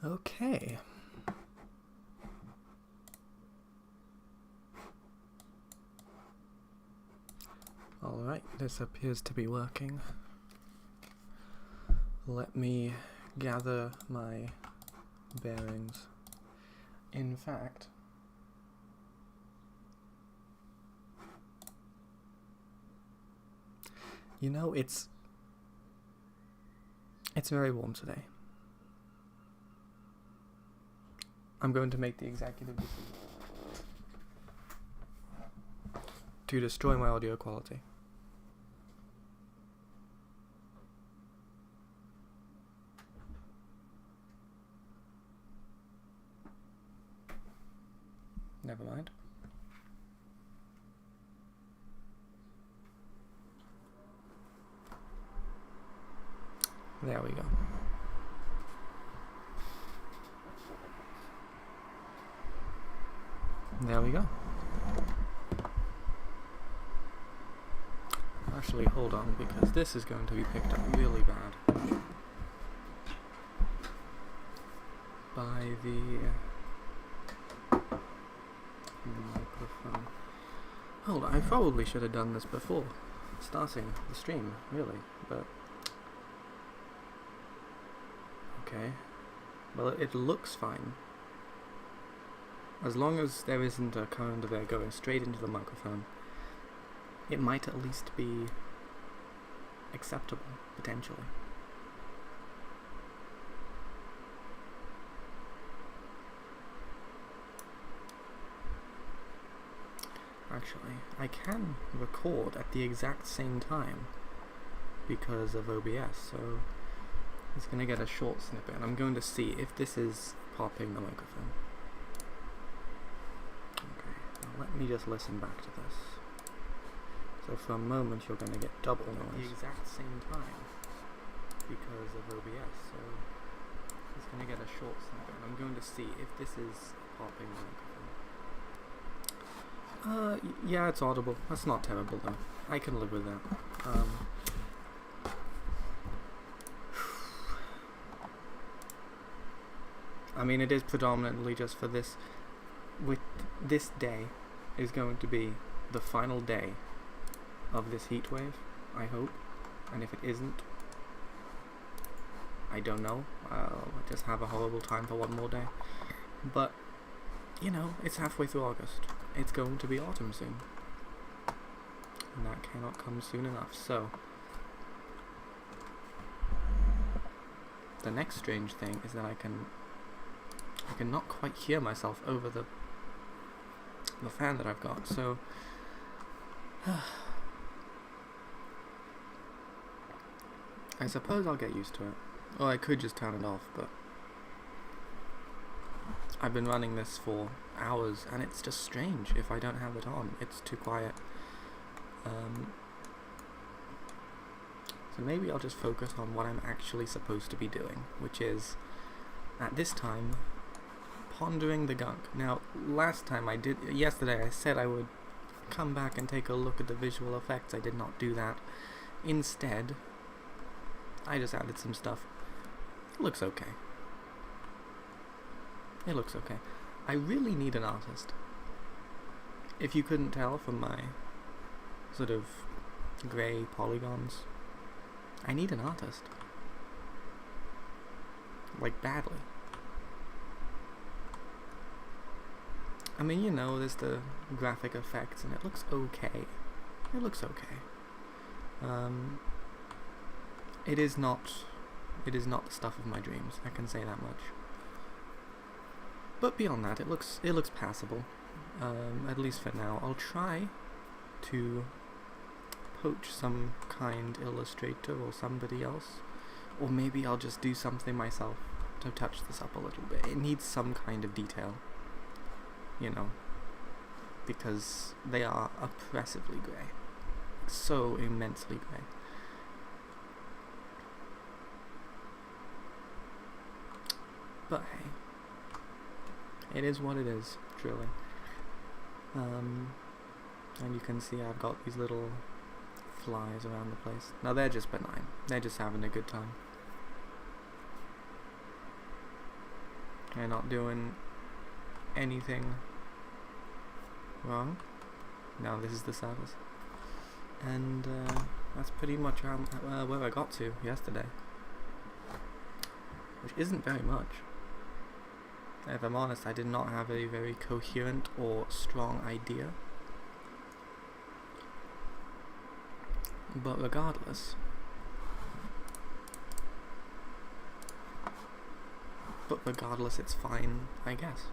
Okay. Alright, this appears to be working. Let me gather my bearings. In fact, you know, it's very warm today. I'm going to make the executive decision to destroy my audio quality. Never mind. There we go. There we go. Actually, hold on, because this is going to be picked up really bad by the microphone. Hold on, I probably should have done this before starting the stream, really, but okay. Well, it looks fine. As long as there isn't a current of air going straight into the microphone, it might at least be acceptable, potentially. Actually, I can record at the exact same time because of OBS, so it's going to get a short snippet, and I'm going to see if this is popping the microphone. Okay, now let me just listen back to this. So for a moment you're going to get double noise. At the exact same time because of OBS, so it's going to get a short snippet, and I'm going to see if this is popping the microphone. Yeah, it's audible. That's not terrible though. I can live with that. I mean, it is predominantly just for this. With this day is going to be the final day of this heat wave, I hope. And if it isn't, I don't know. I'll just have a horrible time for one more day. But, you know, it's halfway through August. It's going to be autumn soon. And that cannot come soon enough. So, the next strange thing is that I can not quite hear myself over the fan that I've got, so I suppose I'll get used to it. Or I could just turn it off, but I've been running this for hours and it's just strange if I don't have it on. It's too quiet. So maybe I'll just focus on what I'm actually supposed to be doing, which is, at this time, pondering the gunk. Now, yesterday I said I would come back and take a look at the visual effects. I did not do that. Instead, I just added some stuff. It looks okay. It looks okay. I really need an artist. If you couldn't tell from my sort of grey polygons, I need an artist. Like, badly. I mean, you know, there's the graphic effects, and it looks okay. It looks okay. It is not the stuff of my dreams, I can say that much. But beyond that, it looks passable. At least for now. I'll try to poach some kind illustrator or somebody else. Or maybe I'll just do something myself to touch this up a little bit. It needs some kind of detail. You know, because they are oppressively grey. So immensely grey. But hey, it is what it is, truly. And you can see I've got these little flies around the place. Now they're just benign. They're just having a good time. They're not doing anything wrong. Now this is the service. And that's pretty much where I got to yesterday. Which isn't very much. If I'm honest, I did not have a very coherent or strong idea. But regardless, it's fine, I guess.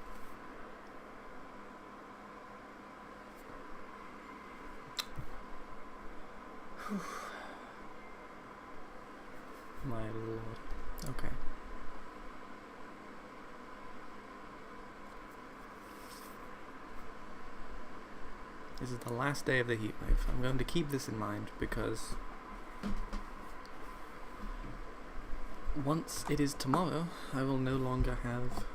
My lord. Okay. This is the last day of the heat wave. I'm going to keep this in mind because once it is tomorrow, I will no longer have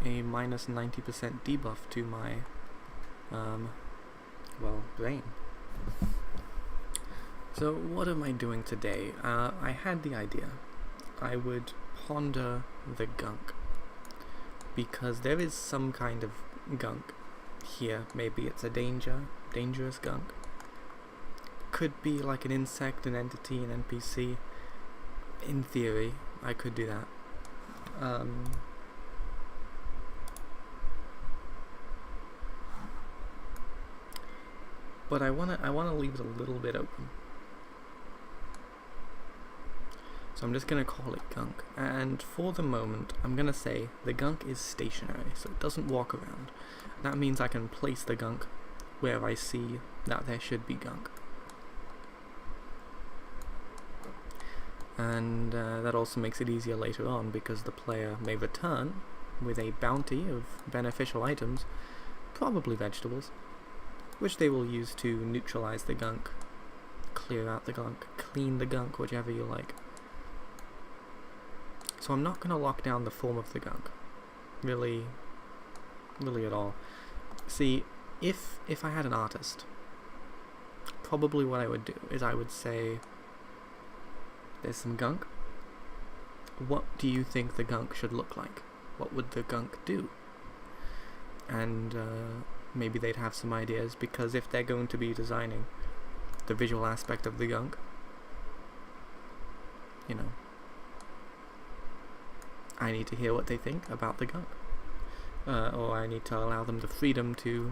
a minus 90% debuff to my, brain. So what am I doing today? I had the idea. I would ponder the gunk, because there is some kind of gunk here. Maybe it's a dangerous gunk. Could be like an insect, an entity, an NPC. In theory, I could do that. But I wanna leave it a little bit open. So I'm just going to call it Gunk, and for the moment I'm going to say the Gunk is stationary, so it doesn't walk around. That means I can place the Gunk where I see that there should be Gunk. And that also makes it easier later on, because the player may return with a bounty of beneficial items, probably vegetables, which they will use to neutralize the Gunk, clear out the Gunk, clean the Gunk, whichever you like. So I'm not going to lock down the form of the Gunk, really at all. See, if I had an artist, probably what I would do is I would say, there's some Gunk. What do you think the Gunk should look like? What would the Gunk do? And maybe they'd have some ideas, because if they're going to be designing the visual aspect of the Gunk, you know, I need to hear what they think about the Gunk. Or I need to allow them the freedom to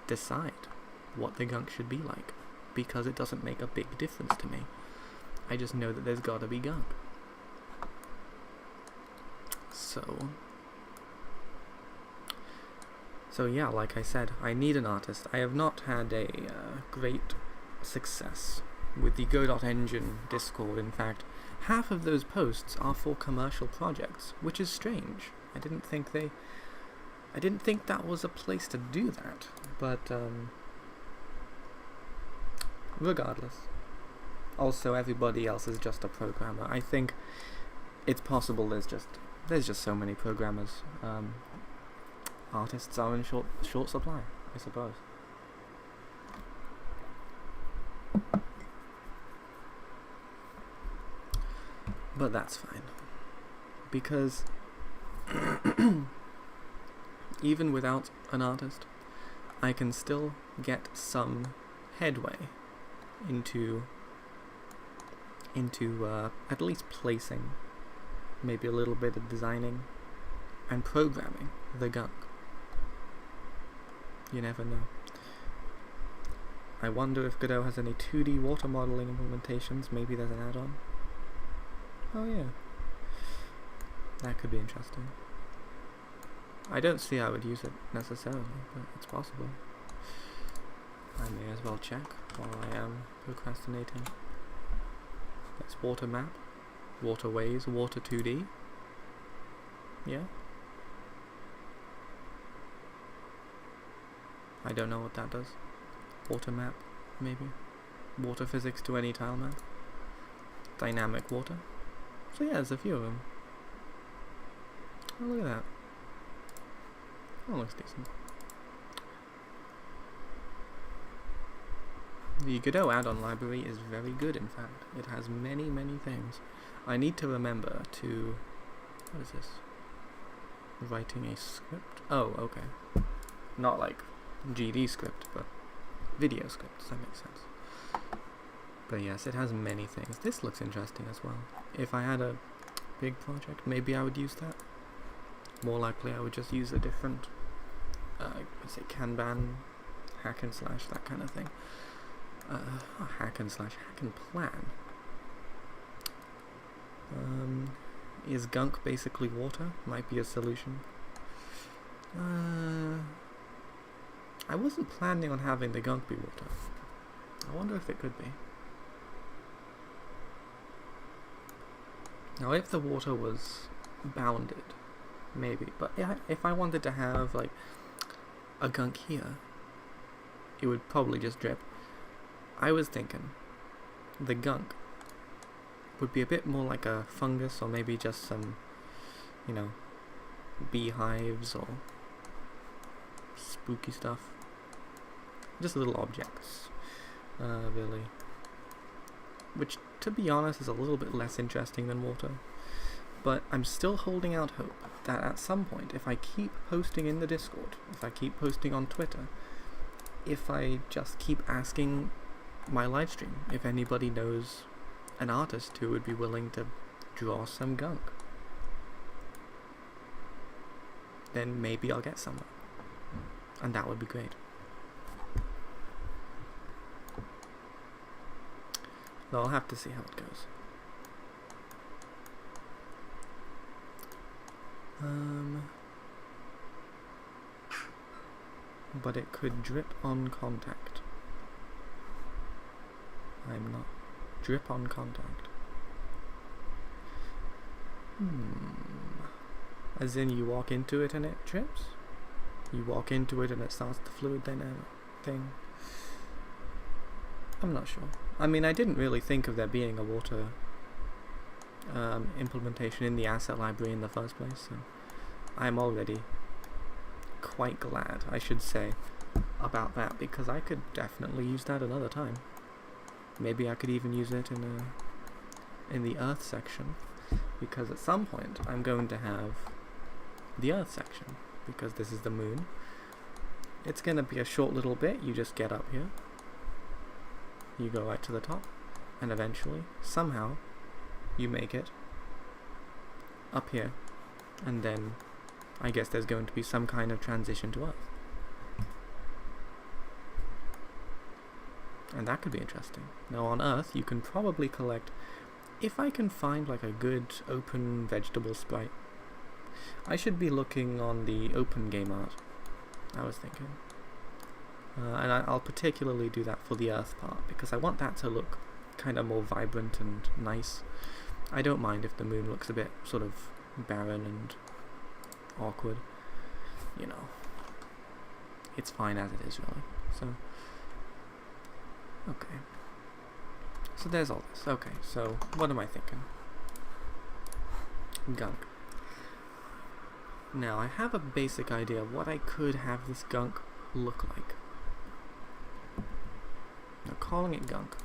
decide what the Gunk should be like, because it doesn't make a big difference to me. I just know that there's gotta be Gunk. So yeah, like I said, I need an artist. I have not had a great success with the Go.Engine Discord. In fact, half of those posts are for commercial projects, which is strange. I didn't think that was a place to do that, but regardless. Also, everybody else is just a programmer. I think it's possible there's just so many programmers. Artists are in short supply, I suppose. But that's fine, because even without an artist, I can still get some headway into at least placing, maybe a little bit of designing and programming the Gunk. You never know. I wonder if Godot has any 2D water modeling implementations. Maybe there's an add-on. Oh yeah, that could be interesting. I don't see how I would use it necessarily, but it's possible. I may as well check while I am procrastinating. That's water map, waterways, water 2D. Yeah. I don't know what that does. Water map, maybe. Water physics to any tile map. Dynamic water. So yeah, there's a few of them. Oh, look at that. That looks decent. The Godot add-on library is very good, in fact. It has many things. I need to remember to... What is this? writing a script. Oh, okay. Not like GD script, but video script. Does that make sense? But yes, it has many things. This looks interesting as well. If I had a big project, maybe I would use that. More likely I would just use a different, say Kanban, hack and slash, that kind of thing. Hack and slash, hack and plan. Is gunk basically water? Might be a solution. I wasn't planning on having the gunk be water. I wonder if it could be. Now if the water was bounded, maybe, but if I wanted to have like a gunk here, it would probably just drip. I was thinking the gunk would be a bit more like a fungus, or maybe just some, you know, beehives or spooky stuff. Just little objects, really. Which, to be honest, is a little bit less interesting than water. But I'm still holding out hope that at some point, if I keep posting in the Discord, if I keep posting on Twitter, if I just keep asking my livestream if anybody knows an artist who would be willing to draw some gunk, then maybe I'll get somewhere. And that would be great. Though I'll have to see how it goes. But it could drip on contact. I'm not. Drip on contact. As in you walk into it and it drips? You walk into it and it starts the fluid dynamic thing? I'm not sure. I mean, I didn't really think of there being a water implementation in the asset library in the first place, so I'm already quite glad, I should say, about that, because I could definitely use that another time. Maybe I could even use it in the Earth section, because at some point I'm going to have the Earth section, because this is the moon. It's going to be a short little bit. You just get up here, you go right to the top, and eventually, somehow, you make it up here, and then I guess there's going to be some kind of transition to Earth. And that could be interesting. Now on Earth, you can probably collect, if I can find like a good open vegetable sprite. I should be looking on the open game art, I was thinking. And I'll particularly do that for the Earth part, because I want that to look kind of more vibrant and nice. I don't mind if the moon looks a bit sort of barren and awkward. You know, it's fine as it is, really. So, okay. So there's all this. Okay, so what am I thinking? Gunk. Now, I have a basic idea of what I could have this gunk look like. Now, calling it gunk.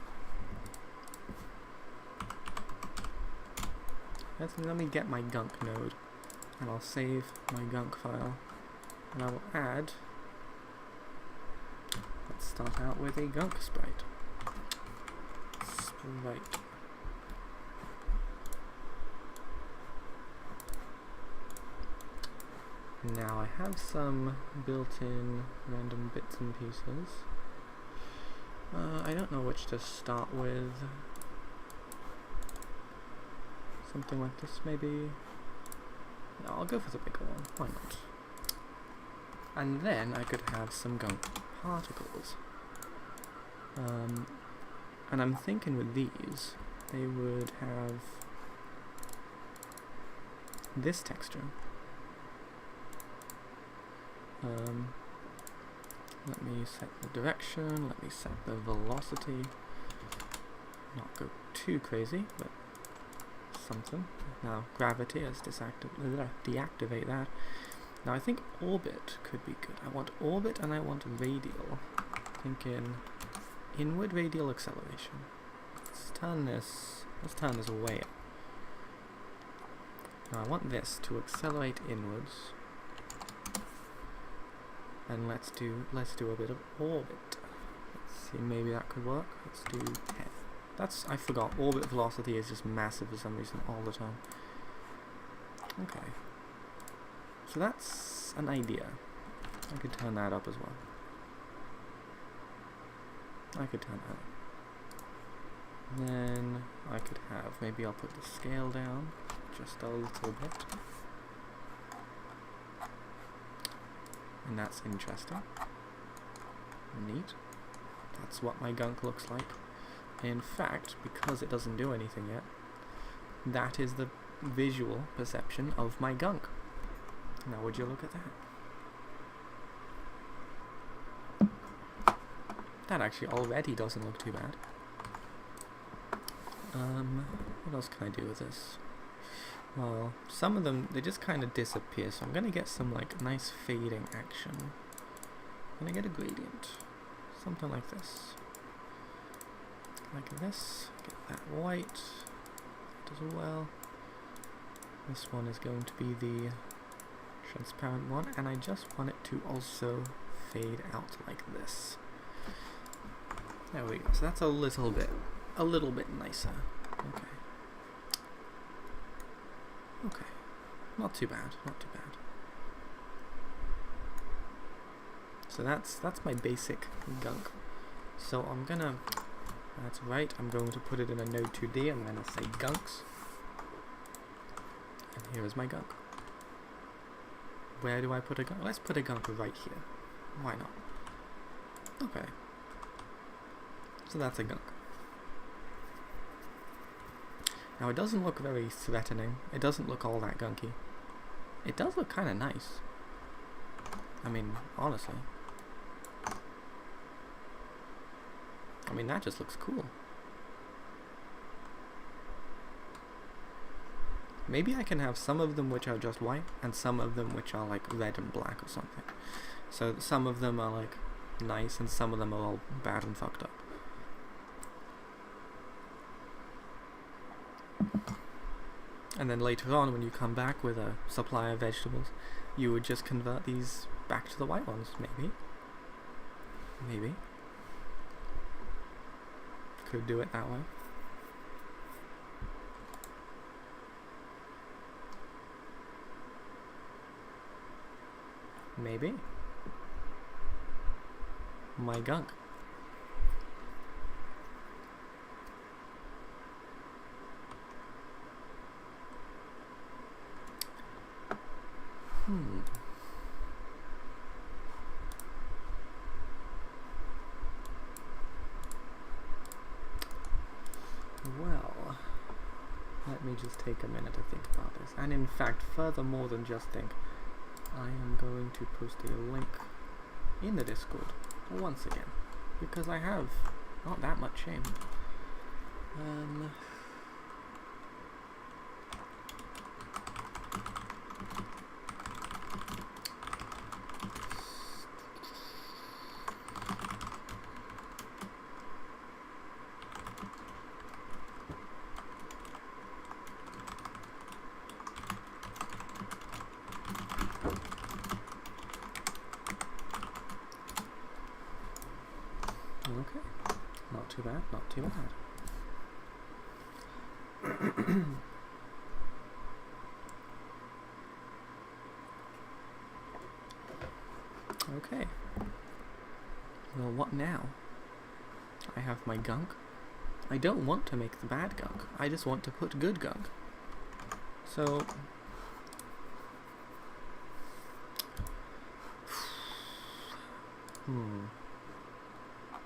Let me get my gunk node, and I'll save my gunk file, and I will add, let's start out with a gunk sprite. Now I have some built-in random bits and pieces. I don't know which to start with. Something like this, maybe? No, I'll go for the bigger one. Why not? And then I could have some gunk particles. And I'm thinking with these, they would have this texture. Let me set the direction, let me set the velocity. Not go too crazy, but something. Now gravity, let's deactivate that. Now I think orbit could be good. I want orbit and I want radial. Thinking inward radial acceleration. Let's turn this way up. Now I want this to accelerate inwards. And let's do a bit of orbit. Let's see, maybe that could work. Let's do 10. I forgot, orbit velocity is just massive for some reason all the time. Okay. So that's an idea. I could turn that up as well. I could turn that up. Then I could have, maybe I'll put the scale down just a little bit. And that's interesting. Neat. That's what my gunk looks like. In fact, because it doesn't do anything yet, that is the visual perception of my gunk. Now would you look at that? That actually already doesn't look too bad. What else can I do with this? Well, some of them, they just kind of disappear, so I'm going to get some like nice fading action. I'm going to get a gradient. Something like this. Like this. Get that white. That as well. This one is going to be the transparent one, and I just want it to also fade out like this. There we go. So that's a little bit nicer. Okay. Okay. Not too bad. Not too bad. So that's my basic gunk. So I'm gonna. That's right. I'm going to put it in a node 2D. I'm gonna say gunks. And here is my gunk. Where do I put a gunk? Let's put a gunk right here. Why not? Okay. So that's a gunk. Now it doesn't look very threatening. It doesn't look all that gunky. It does look kind of nice. I mean, honestly. I mean, that just looks cool. Maybe I can have some of them which are just white, and some of them which are like red and black or something. So some of them are like nice, and some of them are all bad and fucked up. And then later on, when you come back with a supply of vegetables, you would just convert these back to the white ones, maybe. Maybe. Could do it that way. Maybe. My gunk. Well, let me just take a minute to think about this. And in fact, furthermore than just think, I am going to post a link in the Discord once again, because I have not that much shame. Okay, not too bad, not too bad. Okay. Well, what now? I have my gunk. I don't want to make the bad gunk. I just want to put good gunk. So...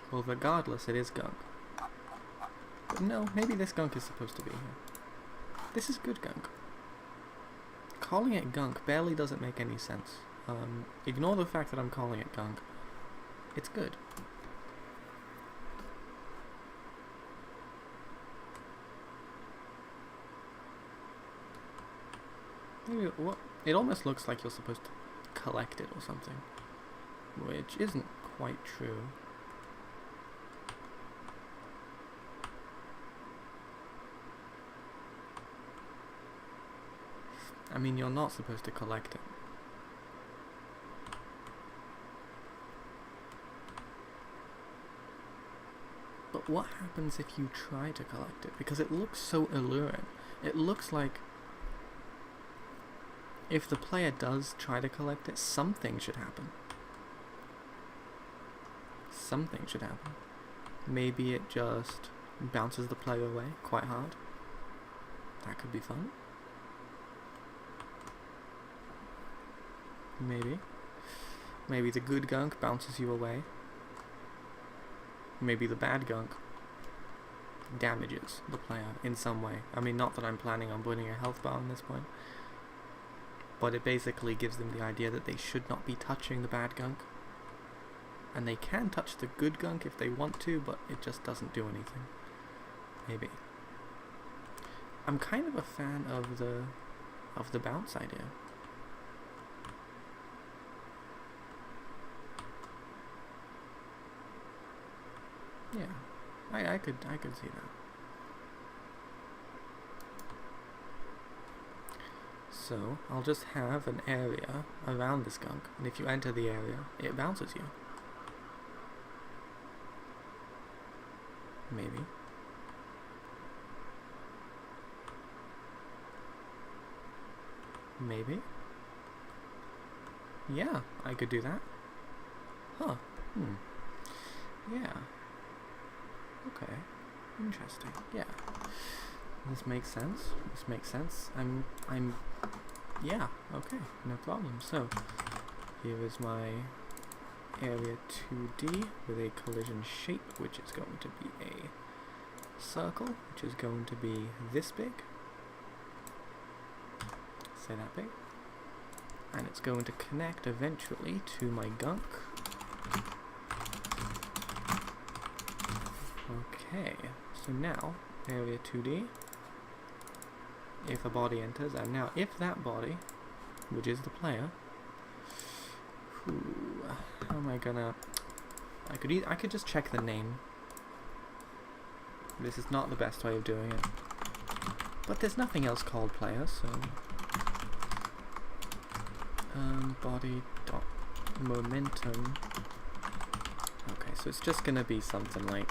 Well, regardless, it is gunk. But no, maybe this gunk is supposed to be here. This is good gunk. Calling it gunk barely doesn't make any sense. Ignore the fact that I'm calling it gunk. It's good. Maybe what? It almost looks like you're supposed to collect it or something, which isn't quite true. I mean, you're not supposed to collect it. But what happens if you try to collect it? Because it looks so alluring. It looks like if the player does try to collect it, something should happen. Something should happen. Maybe it just bounces the player away quite hard. That could be fun. Maybe. Maybe the good gunk bounces you away. Maybe the bad gunk damages the player in some way. I mean, not that I'm planning on putting a health bar on this point, but it basically gives them the idea that they should not be touching the bad gunk. And they can touch the good gunk if they want to, but it just doesn't do anything. Maybe. I'm kind of a fan of the bounce idea. Yeah, I could see that. So I'll just have an area around this gunk, and if you enter the area, it bounces you. Maybe. Maybe. Yeah, I could do that. Huh. Yeah. Okay. Interesting. Yeah. This makes sense. This makes sense. Yeah, okay, no problem. So, here is my area 2D with a collision shape, which is going to be a circle, which is going to be this big. Say that big. And it's going to connect eventually to my gunk. Okay, so now, area 2D, if a body enters, and now if that body, which is the player, how am I gonna, I could just check the name. This is not the best way of doing it, but there's nothing else called player, so, body dot momentum, okay, so it's just gonna be something like,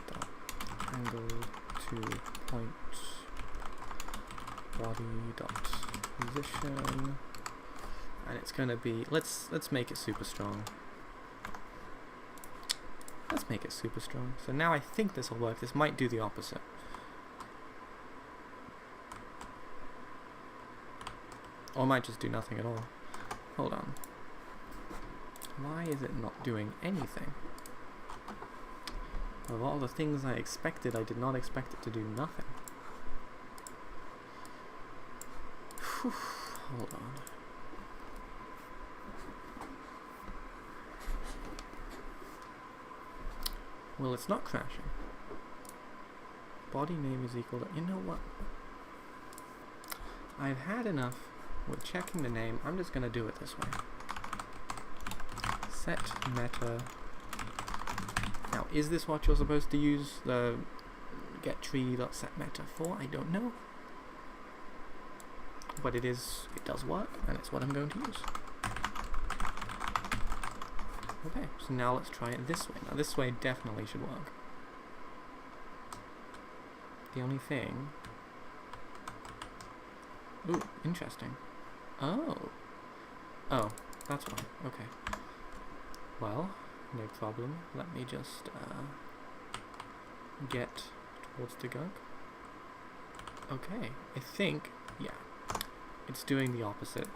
dot angle to point body dot position, and it's gonna be, let's make it super strong. Let's make it super strong. So now I think this will work. This might do the opposite. Or it might just do nothing at all. Hold on. Why is it not doing anything? Of all the things I expected, I did not expect it to do nothing. Whew, hold on. Well, it's not crashing. Body name is equal to... You know what? I've had enough with checking the name. I'm just going to do it this way. Set meta. Now, is this what you're supposed to use the get tree.setMeta for? I don't know. But it does work, and it's what I'm going to use. Okay, so now let's try it this way. Now this way definitely should work. The only thing... Ooh, interesting. Oh. Oh, that's why. Okay. Well, no problem. Let me just get towards the gunk. Okay, I think, yeah, it's doing the opposite.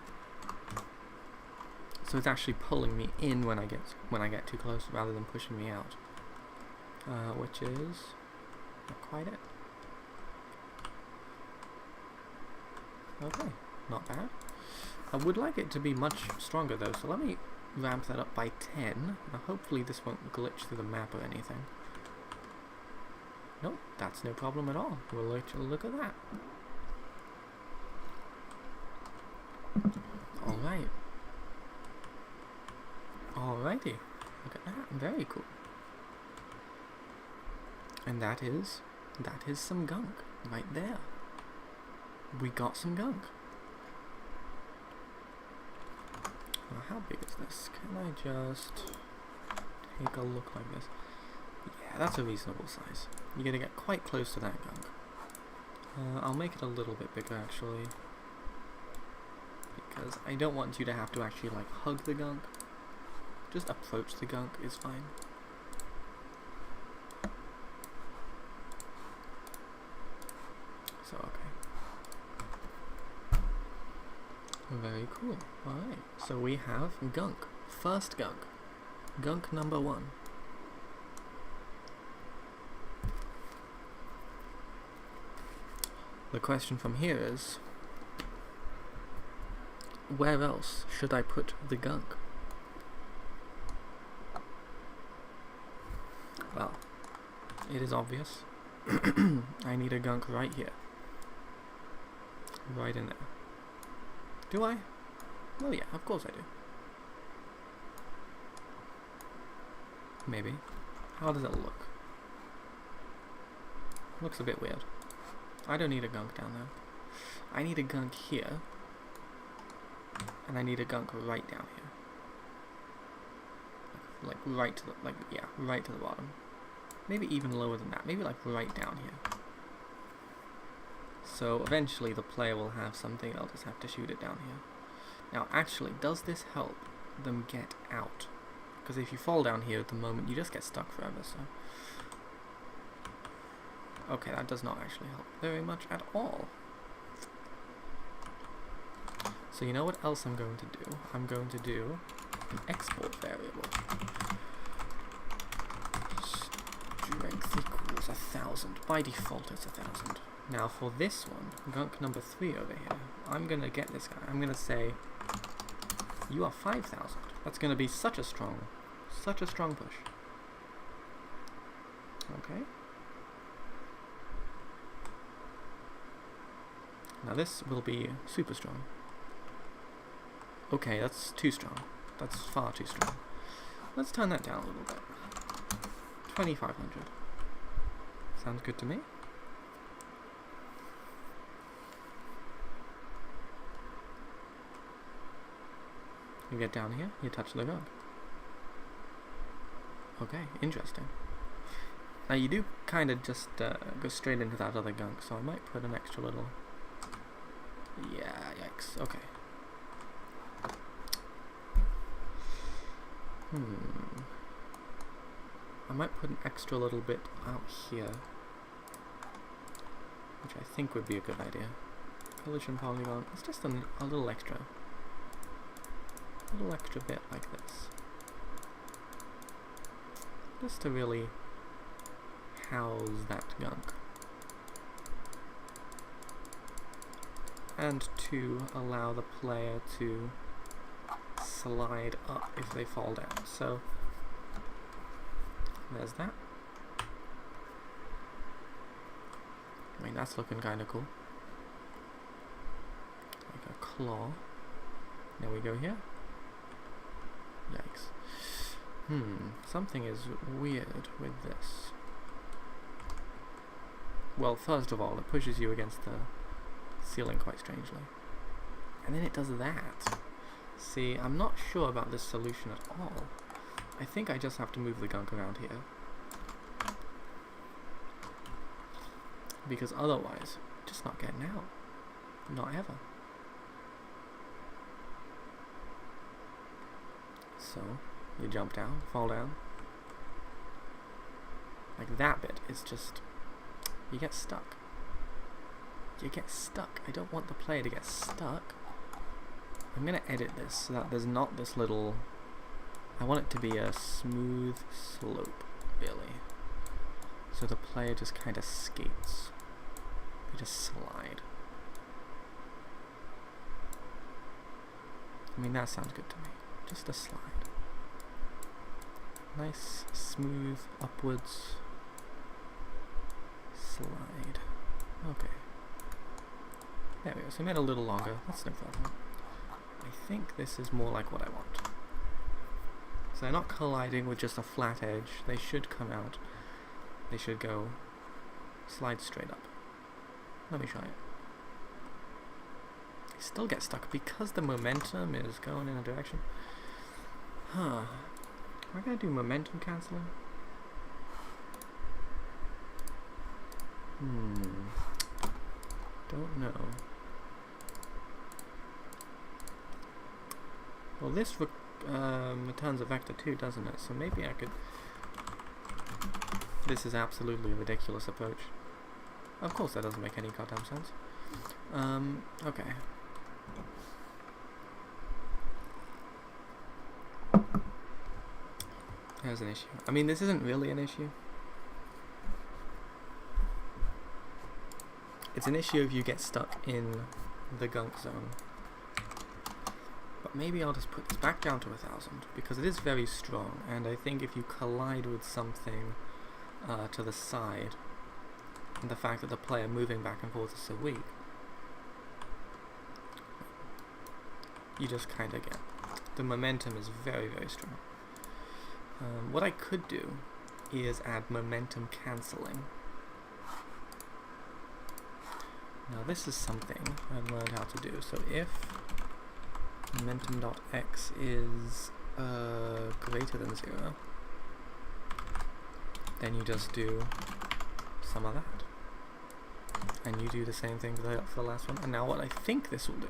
So it's actually pulling me in when I get too close, rather than pushing me out, which is not quite it. Okay, not bad. I would like it to be much stronger though, so let me ramp that up by 10. Now hopefully this won't glitch through the map or anything. Nope, that's no problem at all. We'll look at that. Alright. Alrighty. Look at that. Very cool. And that is some gunk right there. We got some gunk. Now how big is this? Can I just... take a look like this. Yeah, that's a reasonable size. You're gonna get quite close to that gunk. I'll make it a little bit bigger actually, because I don't want you to have to actually like hug the gunk. Just approach the gunk is fine. So okay. Very cool. Alright, so we have Gunk. First Gunk. Gunk number 1. The question from here is, where else should I put the gunk? Well, it is obvious. I need a gunk right here. Right in there. Do I? Well, yeah, of course I do. Maybe. How does it look? Looks a bit weird. I don't need a gunk down there. I need a gunk here. And I need a gunk right down here. Like right to the, right to the bottom. Maybe even lower than that. Maybe like right down here. So eventually the player will have something, they'll just have to shoot it down here. Now actually, does this help them get out? Because if you fall down here at the moment, you just get stuck forever, so... Okay, that does not actually help very much at all. So you know what else I'm going to do? I'm going to do an export variable. Strength equals 1000. By default it's 1000. Now for this one, gunk number 3 over here, I'm going to get this guy. I'm going to say, you are 5000. That's going to be such a strong push. Okay. Now this will be super strong. Okay, that's too strong. That's far too strong. Let's turn that down a little bit. 2500. Sounds good to me. You get down here, you touch the gunk. Okay, interesting. Now you do kind of just go straight into that other gunk, so I might put an extra little... Yeah, yikes, okay. I might put an extra little bit out here, which I think would be a good idea. Collision polygon, it's just a little extra. A little extra bit like this. Just to really house that gunk. And to allow the player to slide up if they fall down. So there's that. I mean, that's looking kind of cool. Like a claw. There we go here. Yikes. Something is weird with this. Well, first of all, it pushes you against the ceiling quite strangely. And then it does that. See, I'm not sure about this solution at all. I think I just have to move the gunk around here. Because otherwise, just not getting out. Not ever. So, you jump down, fall down. Like that bit is just... You get stuck. You get stuck. I don't want the player to get stuck. I'm going to edit this so that there's not this little... I want it to be a smooth slope, really. So the player just kind of skates. They just slide. I mean, that sounds good to me. Just a slide. Nice, smooth, upwards slide. Okay. There we go. So I made it a little longer. That's no problem. I think this is more like what I want. So they're not colliding with just a flat edge. They should come out. They should go slide straight up. Let me try it. They still get stuck because the momentum is going in a direction. Huh. Am I going to do momentum cancelling? Don't know. Well, this returns a vector too, doesn't it? So maybe I could... This is absolutely a ridiculous approach. Of course that doesn't make any goddamn sense. Okay. There's an issue. I mean, this isn't really an issue. It's an issue if you get stuck in the gunk zone. But maybe I'll just put this back down to 1000, because it is very strong, and I think if you collide with something to the side, and the fact that the player moving back and forth is so weak, you just kind of get... The momentum is very, very strong. What I could do is add momentum cancelling. Now this is something I've learned how to do. So if momentum.x is greater than 0, then you just do some of that. And you do the same thing for the last one. And now what I think this will do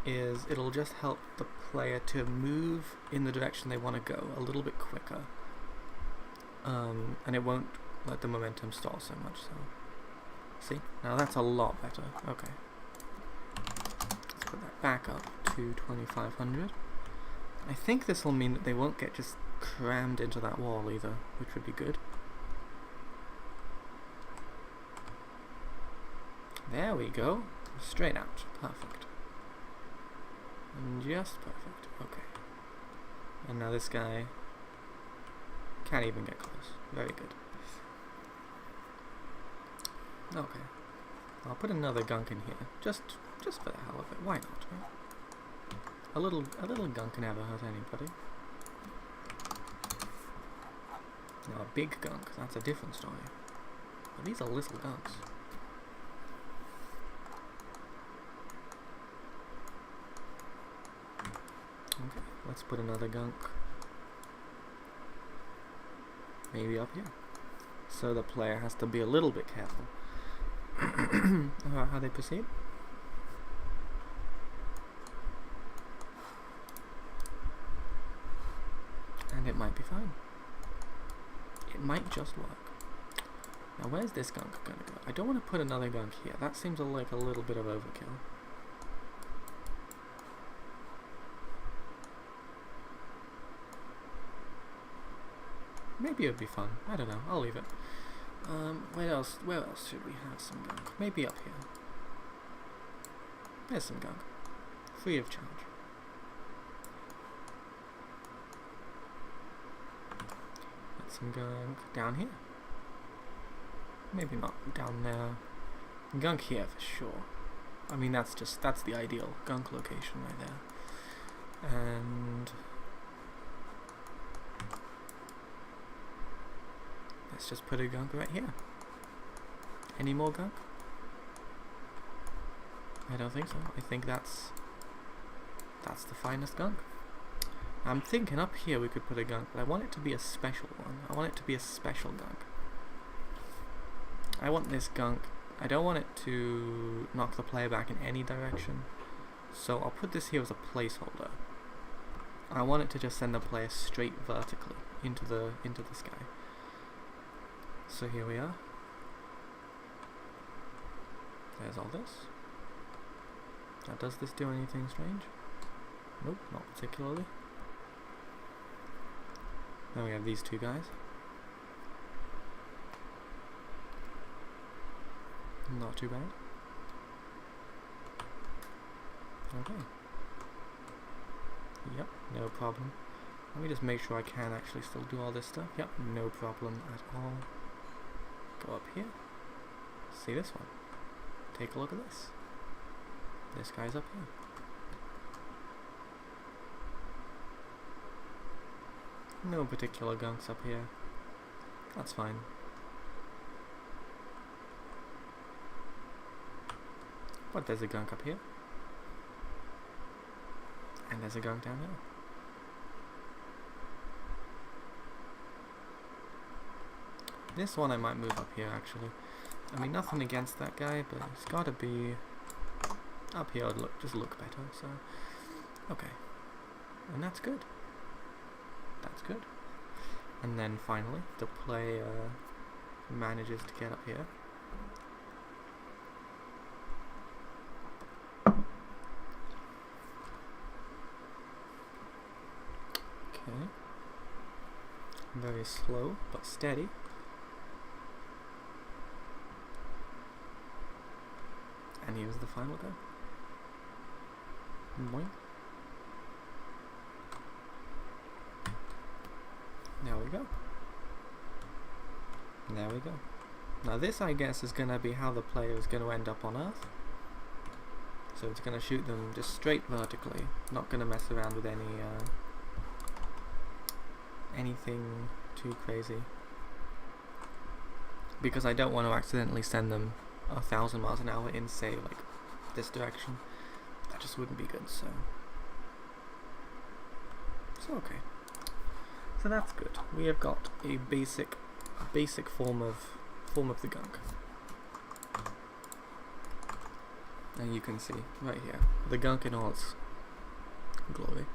is it'll just help the player to move in the direction they want to go a little bit quicker. And it won't let the momentum stall so much. So, see? Now that's a lot better. Okay. Let's put that back up to 2500. I think this will mean that they won't get just crammed into that wall either, which would be good. There we go. Straight out. Perfect. And just perfect. Okay. And now this guy can't even get close. Very good. Okay. I'll put another gunk in here. Just for the hell of it. Why not, right? A little gunk can never hurt anybody. Now a big gunk, that's a different story. But these are little gunks. Okay, let's put another gunk maybe up here. So the player has to be a little bit careful about how they proceed. And it might be fine. It might just work. Now where's this gunk gonna go? I don't want to put another gunk here. That seems like a little bit of overkill. Maybe it would be fun. I don't know. I'll leave it. Where else should we have some gunk? Maybe up here. There's some gunk. Free of charge. Get some gunk down here. Maybe not down there. Gunk here for sure. I mean, that's the ideal gunk location right there. And let's just put a gunk right here. Any more gunk? I don't think so. I think that's the finest gunk. I'm thinking up here we could put a gunk, but I want it to be a special one. I want it to be a special gunk. I want this gunk. I don't want it to knock the player back in any direction. So I'll put this here as a placeholder. I want it to just send the player straight vertically into the sky. So here we are. There's all this. Now does this do anything strange? Nope, not particularly. Then we have these two guys. Not too bad. Okay. Yep, no problem. Let me just make sure I can actually still do all this stuff. Yep, no problem at all. Go up here. See this one. Take a look at this. This guy's up here. No particular gunks up here. That's fine. But there's a gunk up here. And there's a gunk down here. This one I might move up here, actually. I mean, nothing against that guy, but it's got to be up here. Would just look better. So, okay, and that's good. That's good. And then finally, the player manages to get up here. Okay. Very slow, but steady. And here's the final go. Boing. There we go. There we go. Now this, I guess, is going to be how the player is going to end up on Earth. So it's going to shoot them just straight vertically. Not going to mess around with anything too crazy. Because I don't want to accidentally send them 1,000 miles an hour in, say, like, this direction. That just wouldn't be good, so okay. So that's good. We have got a basic form of the gunk. And you can see right here the gunk in all its glory.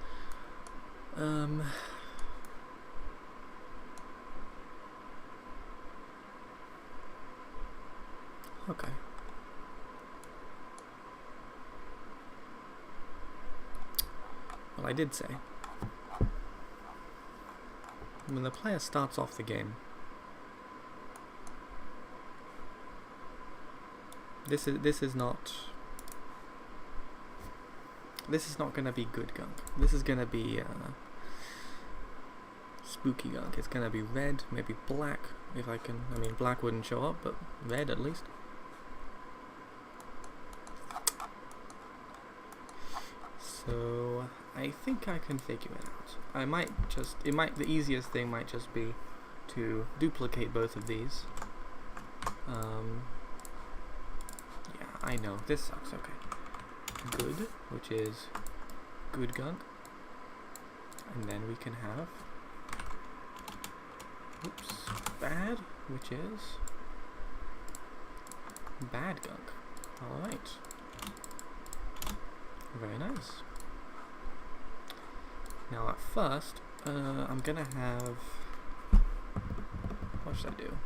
Okay. Well, I did say, when the player starts off the game, this is not going to be good gunk. This is going to be spooky gunk. It's going to be red, maybe black, if I can. I mean, black wouldn't show up, but red at least. So I think I can figure it out. The easiest thing might just be to duplicate both of these. Yeah, I know, this sucks, okay. Good, which is good gunk. And then we can have, oops, bad, which is bad gunk. Alright. Very nice. Now at first, I'm gonna have, what should I do?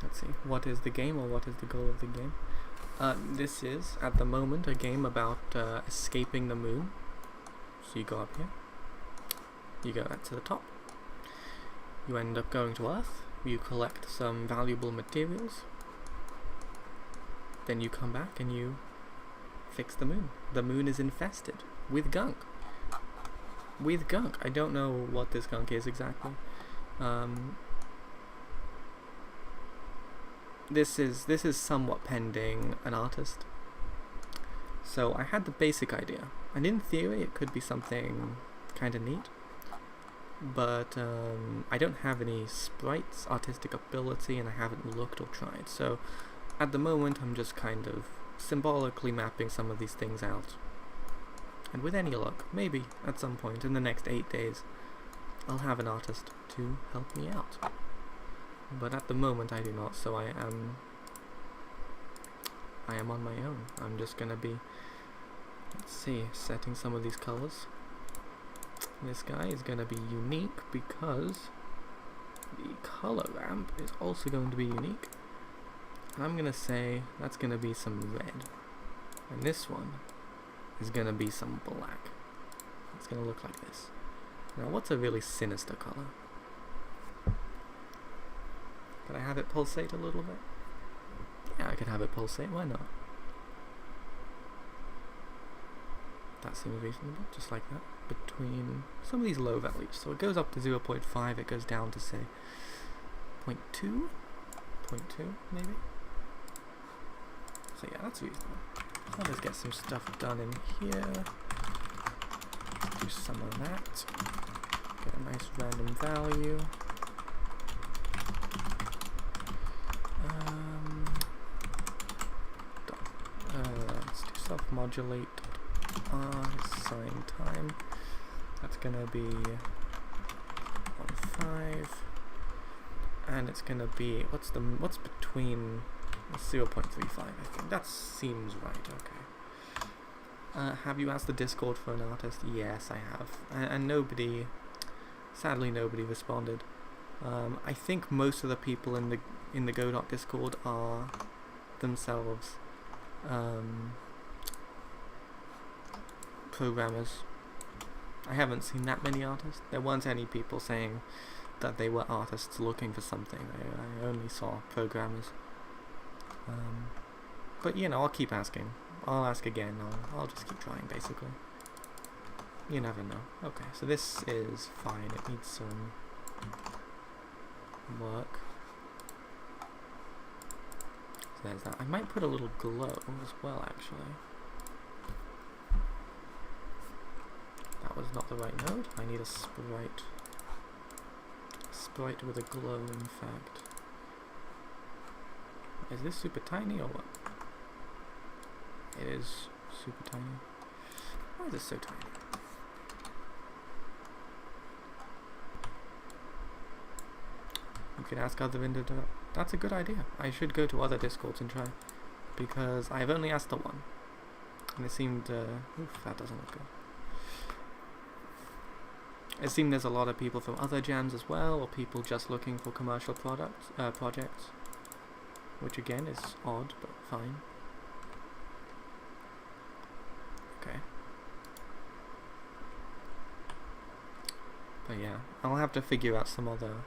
Let's see, what is the game, or what is the goal of the game? This is, at the moment, a game about escaping the moon. So you go up here, you go to the top, you end up going to Earth, you collect some valuable materials, then you come back and you fix the moon. The moon is infested with gunk. With gunk. I don't know what this gunk is exactly. This is somewhat pending an artist. So I had the basic idea, and in theory it could be something kind of neat, but I don't have any sprites, artistic ability, and I haven't looked or tried. So at the moment I'm just kind of symbolically mapping some of these things out. And with any luck, maybe at some point in the next 8 days, I'll have an artist to help me out. But at the moment I do not, so I am on my own. I'm just gonna be, let's see, setting some of these colors. This guy is gonna be unique because the color ramp is also going to be unique. And I'm gonna say that's gonna be some red. And this one is gonna be some black. It's gonna look like this. Now what's a really sinister color? Could I have it pulsate a little bit? Yeah, I could have it pulsate, why not? That seems reasonable, just like that. Between some of these low values. So it goes up to 0.5, it goes down to say 0.2? 0.2 maybe? So yeah, that's reasonable. So let's get some stuff done in here. Do some of that. Get a nice random value. modulate sign time. That's gonna be 1.5, and it's gonna be what's between 0.35. I think that seems right. Okay. Have you asked the Discord for an artist? Yes, I have, and nobody, sadly, nobody responded. I think most of the people in the Godot Discord are themselves programmers. I haven't seen that many artists. There weren't any people saying that they were artists looking for something. I only saw programmers. But you know, I'll keep asking. I'll ask again. I'll just keep trying, basically. You never know. Okay, so this is fine. It needs some work. So there's that. I might put a little glow as well, actually. That was not the right node. I need a sprite. Sprite with a glow, in fact. Is this super tiny or what? It is super tiny. Why is it so tiny? You could ask other vendors. That's a good idea. I should go to other Discords and try, because I've only asked the one, and it seemed. Oof, that doesn't look good. It seemed there's a lot of people from other jams as well, or people just looking for commercial projects, which again is odd, but fine. Okay. But yeah, I'll have to figure out some other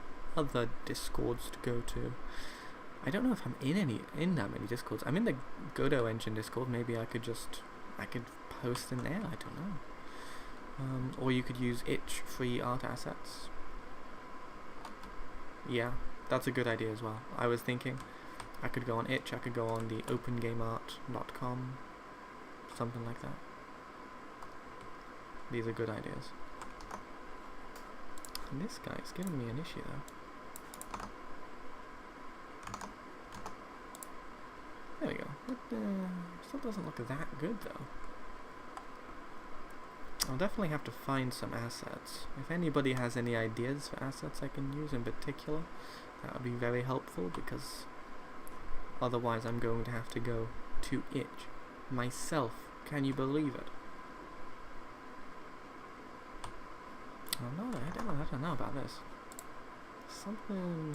Discords to go to. I don't know if I'm in that many Discords. I'm in the Godot engine Discord. Maybe I could post in there. I don't know. Or you could use itch free art assets. Yeah, that's a good idea as well. I was thinking I could go on itch. I could go on the opengameart.com, something like that. These are good ideas. And this guy's giving me an issue though. There we go. Still doesn't look that good though. I'll definitely have to find some assets. If anybody has any ideas for assets I can use in particular, that would be very helpful, because otherwise I'm going to have to go to itch myself. Can you believe it? Oh no, I don't know about this. Something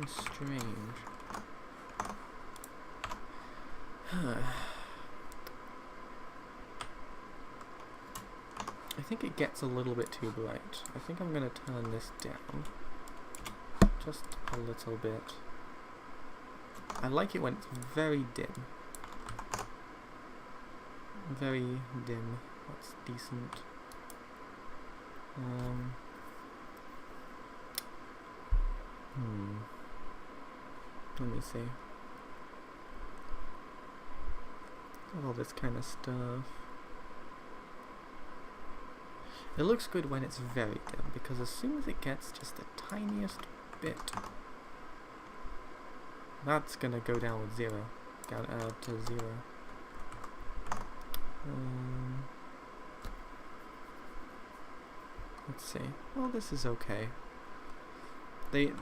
strange. I think it gets a little bit too bright. I think I'm going to turn this down just a little bit. I like it when it's very dim. Very dim. That's decent. Let me see. All this kind of stuff. It looks good when it's very dim, because as soon as it gets just the tiniest bit, that's gonna go down with zero. To zero. Let's see. Well, this is okay.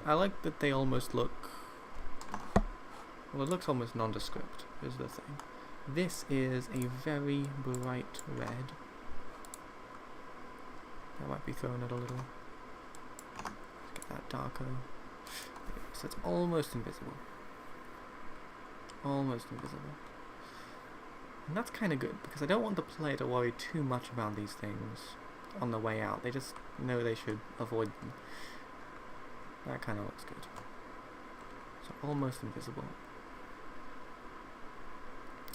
I like that they almost look. Well, it looks almost nondescript. Is the thing. This is a very bright red. That might be throwing it a little. Let's get that darker. So it's almost invisible. Almost invisible. And that's kind of good, because I don't want the player to worry too much about these things on the way out. They just know they should avoid them. That kind of looks good. So almost invisible.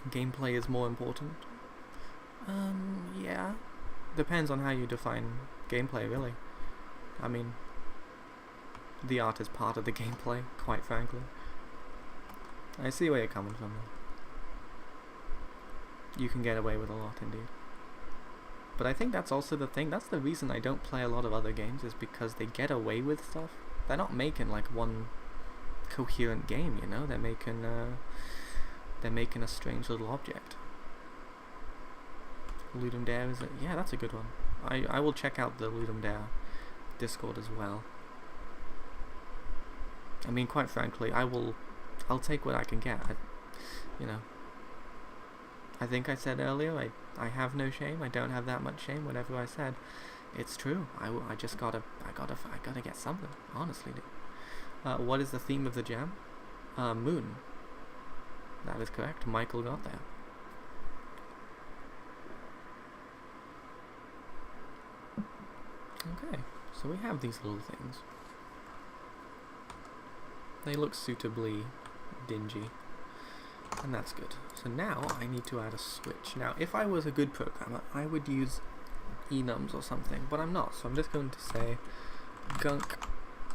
Gameplay is more important. Yeah. Depends on how you define gameplay, really. I mean, the art is part of the gameplay, quite frankly. I see where you're coming from, though. You can get away with a lot, indeed. But I think that's also the thing. That's the reason I don't play a lot of other games, is because they get away with stuff. They're not making like one coherent game, you know. They're making a strange little object. Ludum Dare, is it? Yeah, that's a good one. I will check out the Ludum Dare Discord as well. I mean, quite frankly, I'll take what I can get. You know, I think I said earlier, I have no shame. I don't have that much shame. Whatever I said, it's true. I just gotta get something. Honestly, dude. What is the theme of the jam? Moon. That is correct. Michael got there. Okay, so we have these little things. They look suitably dingy, and that's good. So now I need to add a switch. Now, if I was a good programmer, I would use enums or something, but I'm not, so I'm just going to say Gunk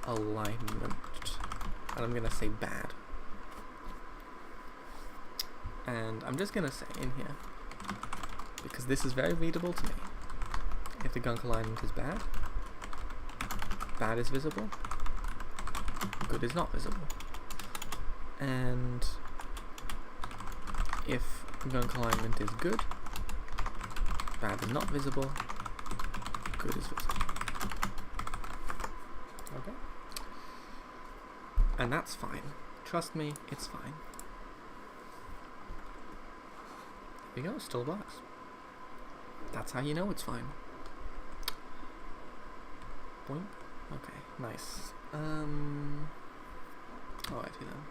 alignment, and I'm going to say bad. And I'm just going to say in here, because this is very readable to me, if the Gunk alignment is bad, bad is visible, good is not visible. And if Gunk alignment is good, bad is not visible, good is visible. Okay? And that's fine. Trust me, it's fine. There we go, still works. That's how you know it's fine. Boink. Okay, nice. Alrighty then.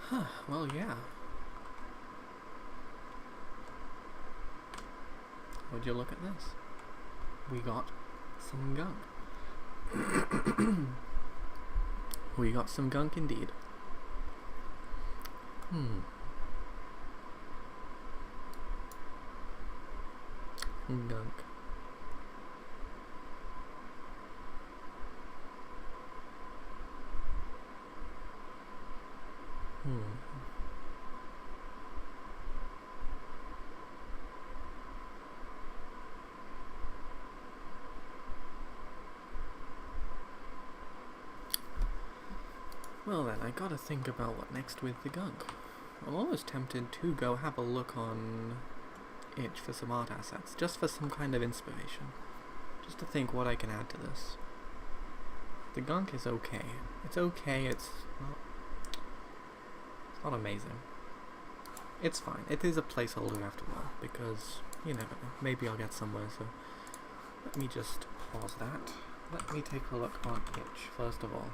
Huh, well, yeah. Would you look at this? We got some Gunk. We got some Gunk indeed. Gunk. Well then, I gotta think about what next with the Gunk. I'm almost tempted to go have a look on itch for some art assets, just for some kind of inspiration. Just to think what I can add to this. The Gunk is okay. It's okay, it's not amazing. It's fine. It is a placeholder after all, because you never know. Maybe I'll get somewhere, so let me just pause that. Let me take a look on itch, first of all.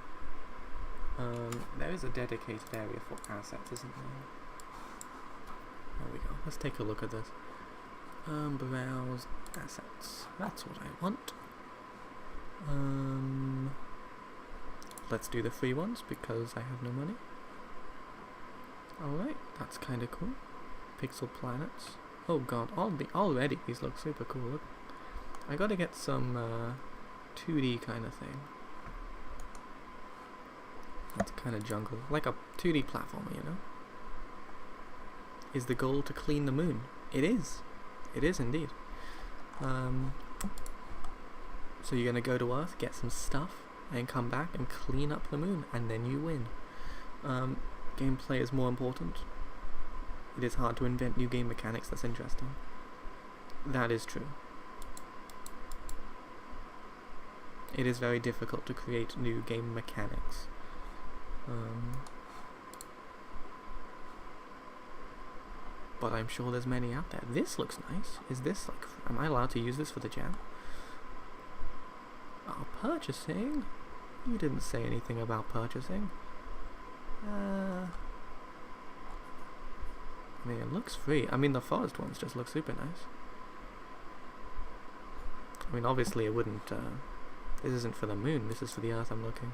There is a dedicated area for assets, isn't there? There we go. Let's take a look at this. Browse assets. That's what I want. Let's do the free ones because I have no money. Alright, that's kind of cool. Pixel planets. Oh god, already these look super cool. Look. I gotta get some 2D kind of thing. That's kind of jungle. Like a 2D platformer, you know? Is the goal to clean the moon? It is. It is indeed. So you're gonna go to Earth, get some stuff, and come back and clean up the moon, and then you win. Gameplay is more important. It is hard to invent new game mechanics that's interesting. That is true. It is very difficult to create new game mechanics. But I'm sure there's many out there. This looks nice. Is this like... Am I allowed to use this for the jam? Oh, purchasing? You didn't say anything about purchasing. I mean, it looks free. I mean, the forest ones just look super nice. I mean, obviously it wouldn't... this isn't for the moon. This is for the Earth I'm looking.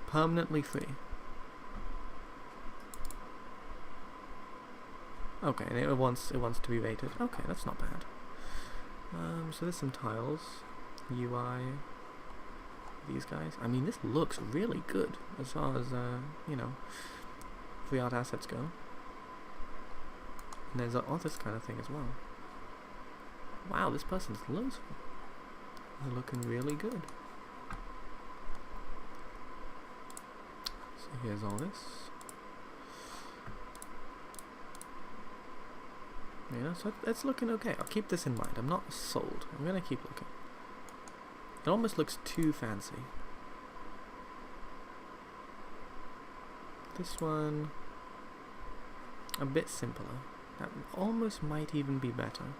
Permanently free. Okay, and it wants to be rated. Okay, that's not bad. So there's some tiles, UI, these guys. I mean, this looks really good as far as you know, free art assets go. And there's all this kind of thing as well. Wow, this person's loads. They're looking really good. So here's all this. You know, so it's looking okay. I'll keep this in mind. I'm not sold. I'm gonna keep looking. It almost looks too fancy. This one, a bit simpler. That almost might even be better.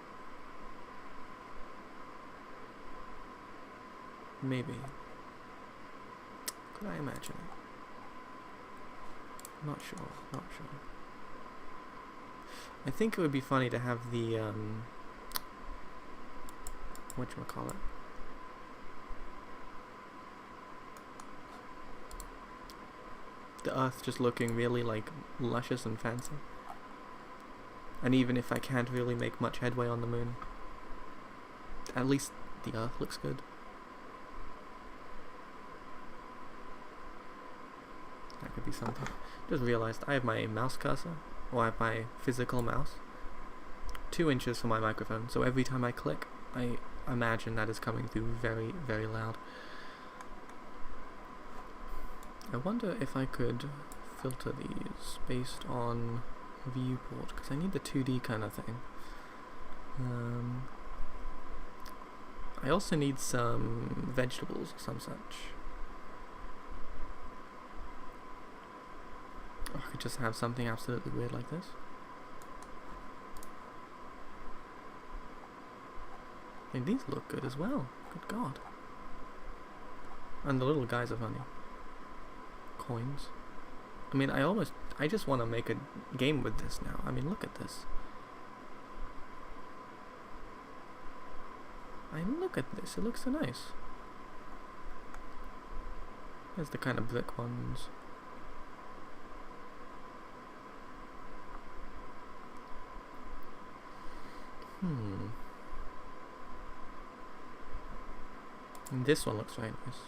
Maybe. Could I imagine it? Not sure. Not sure. I think it would be funny to have the whatchamacallit? The earth just looking really like luscious and fancy. And even if I can't really make much headway on the moon, at least the earth looks good. That could be something. Just realized I have my mouse cursor, or I have my physical mouse, 2 inches from my microphone, so every time I click, I imagine that is coming through very, very loud. I wonder if I could filter these based on viewport, because I need the 2D kind of thing. I also need some vegetables or some such. Or I could just have something absolutely weird like this. And these look good as well. Good God. And the little guys are funny. Coins. I mean, I just want to make a game with this now. I mean, look at this. Look at this. It looks so nice. There's the kind of brick ones. And this one looks very nice.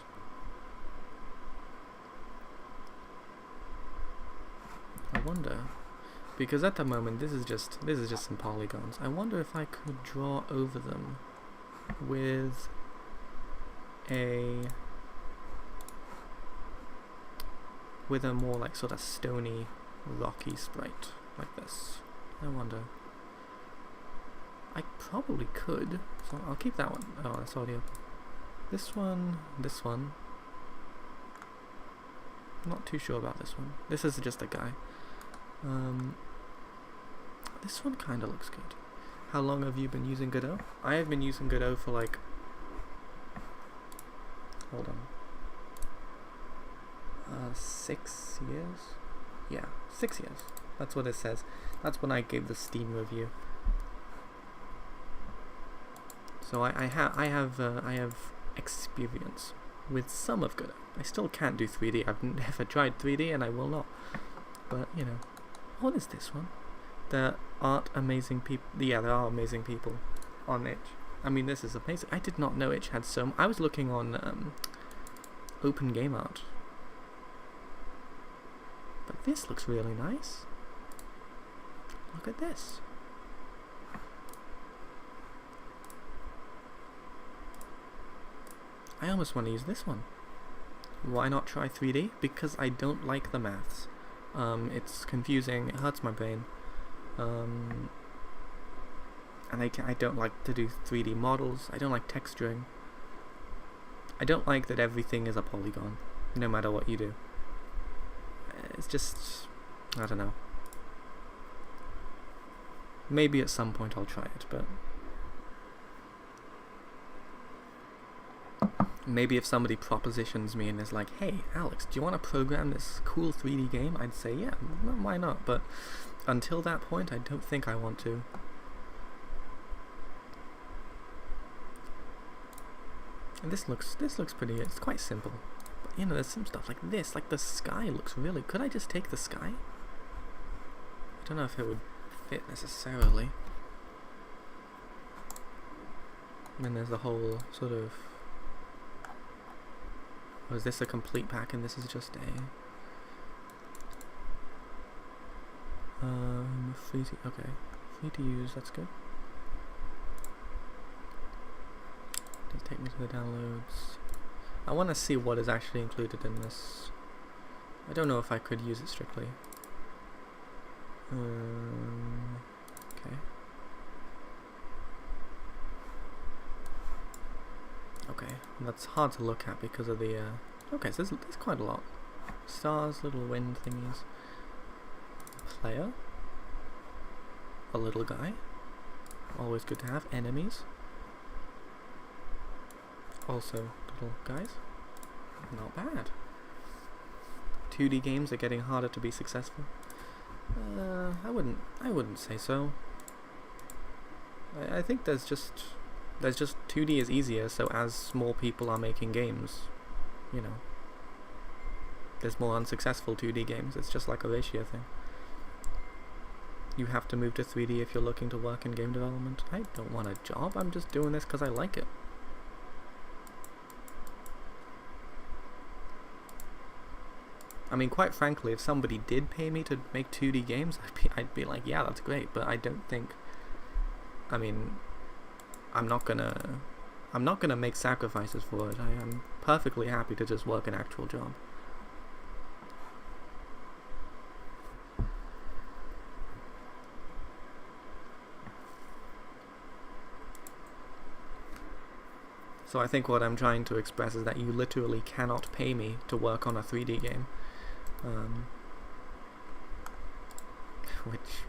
I wonder, because at the moment this is just some polygons. I wonder if I could draw over them with a more like sort of stony, rocky sprite like this. I wonder. I probably could, so I'll keep that one. Oh, that's already open. This one. I'm not too sure about this one. This is just a guy. This one kind of looks good. How long have you been using Godot? I have been using Godot for like... Hold on. 6 years? Yeah, 6 years. That's what it says. That's when I gave the Steam review. So I have experience with some of Godot. I still can't do 3D. I've never tried 3D and I will not. But, you know. What is this one? There aren't amazing people. Yeah, there are amazing people on itch. I mean, this is amazing. I did not know itch had so... I was looking on Open Game Art. But this looks really nice. Look at this. I almost want to use this one. Why not try 3D? Because I don't like the maths. It's confusing, it hurts my brain. And I don't like to do 3D models. I don't like texturing. I don't like that everything is a polygon, no matter what you do. It's just... I don't know. Maybe at some point I'll try it, but... Maybe if somebody propositions me and is like, hey, Alex, do you want to program this cool 3D game? I'd say, yeah, why not? But until that point, I don't think I want to. And this looks pretty, it's quite simple. But, you know, there's some stuff like this, like the sky looks really... Could I just take the sky? I don't know if it would fit necessarily. And then there's the whole sort of... Or is this a complete pack and this is just a... free to... Okay. Free to use, that's good. Does take me to the downloads. I want to see what is actually included in this. I don't know if I could use it strictly. Okay. Okay, that's hard to look at because of the, okay, so there's quite a lot. Stars, little wind thingies. Player. A little guy. Always good to have. Enemies. Also little guys. Not bad. 2D games are getting harder to be successful. I wouldn't say so. I think there's just 2D is easier, so as more people are making games, you know, there's more unsuccessful 2D games. It's just like a ratio thing. You have to move to 3D if you're looking to work in game development. I don't want a job, I'm just doing this because I like it. I mean, quite frankly, if somebody did pay me to make 2D games, I'd be like, yeah, that's great, but I don't think, I mean, I'm not gonna make sacrifices for it. I am perfectly happy to just work an actual job. So I think what I'm trying to express is that you literally cannot pay me to work on a 3D game. Which,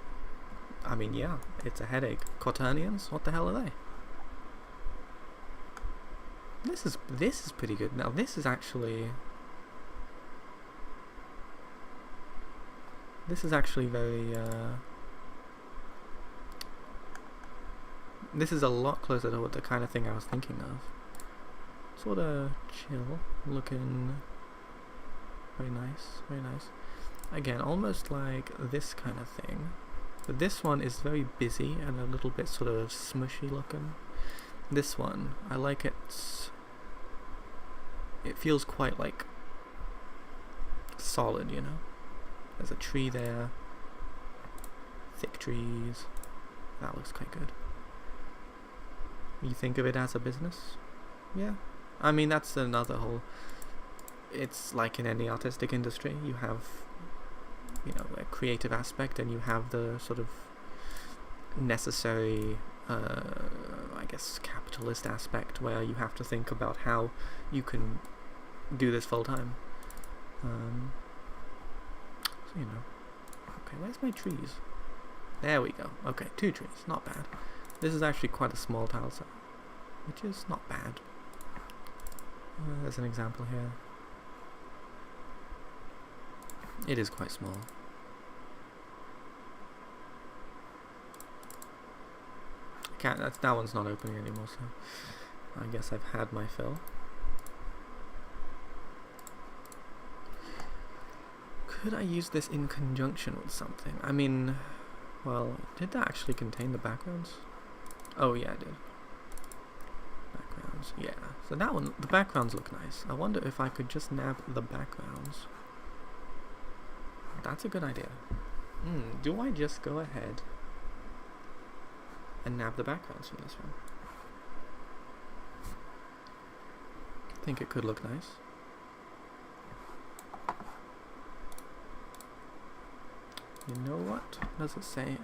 I mean, yeah, it's a headache. Quaternions? What the hell are they? This is pretty good. Now this is actually very this is a lot closer to what the kind of thing I was thinking of. Sort of chill looking. Very nice, very nice. Again, almost like this kind of thing. But this one is very busy and a little bit sort of smushy looking. This one, I like it. It feels quite like solid, you know. There's a tree there. Thick trees. That looks quite good. You think of it as a business? Yeah. I mean, that's another whole... It's like in any artistic industry. You have, you know, a creative aspect and you have the sort of necessary, I guess, capitalist aspect where you have to think about how you can do this full time. So, you know. Okay, where's my trees? There we go. Okay, 2 trees. Not bad. This is actually quite a small tile set, which is not bad. There's an example here. It is quite small. That one's not opening anymore, so I guess I've had my fill. Could I use this in conjunction with something? I mean, well, did that actually contain the backgrounds? Oh yeah, it did. Backgrounds, yeah. So that one, the backgrounds look nice. I wonder if I could just nab the backgrounds. That's a good idea. Do I just go ahead and nab the backgrounds from this one? I think it could look nice. You know what? What does it say?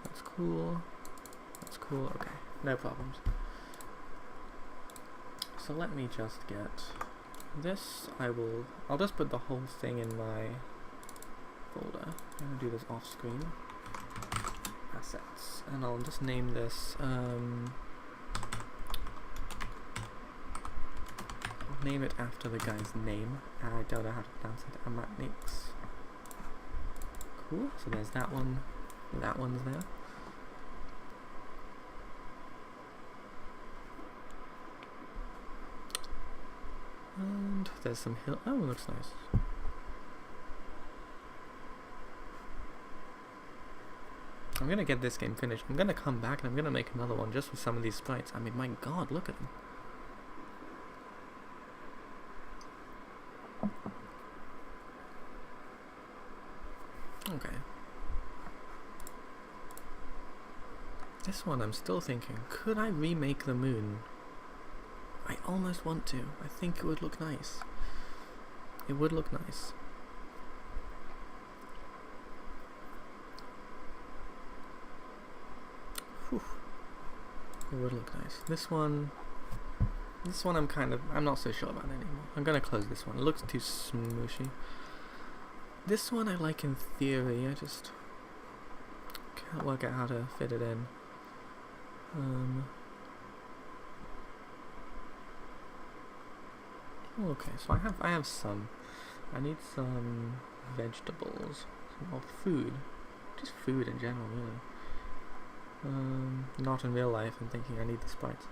That's cool. That's cool. Okay, no problems. So let me just get this. I'll just put the whole thing in my folder. I'm gonna do this off screen. Assets. And I'll just name this, I'll name it after the guy's name. I don't know how to pronounce it. Amatnix. Cool. So there's that one. That one's there. And there's some hill. Oh, it looks nice. I'm gonna get this game finished. I'm gonna come back and I'm gonna make another one just with some of these sprites. I mean, my god, look at them. Okay. This one I'm still thinking, could I remake the moon? I almost want to. I think it would look nice. It would look nice. Whew. It would look nice. This one I'm not so sure about anymore. I'm gonna close this one. It looks too smooshy. This one I like in theory, I just can't work out how to fit it in. Okay, so I have some. I need some vegetables, some more food. Just food in general, really. Not in real life, I'm thinking I need the sprites.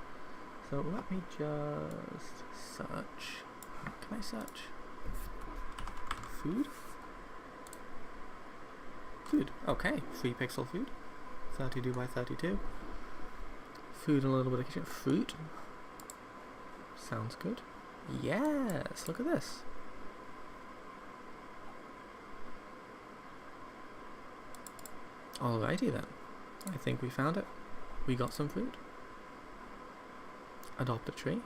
So let me just search. Can I search? Food? Food. Okay, 3 pixel food. 32 by 32. Food and a little bit of kitchen. Fruit. Sounds good. Yes, look at this. Alrighty then. I think we found it. We got some fruit. Adopt a tree.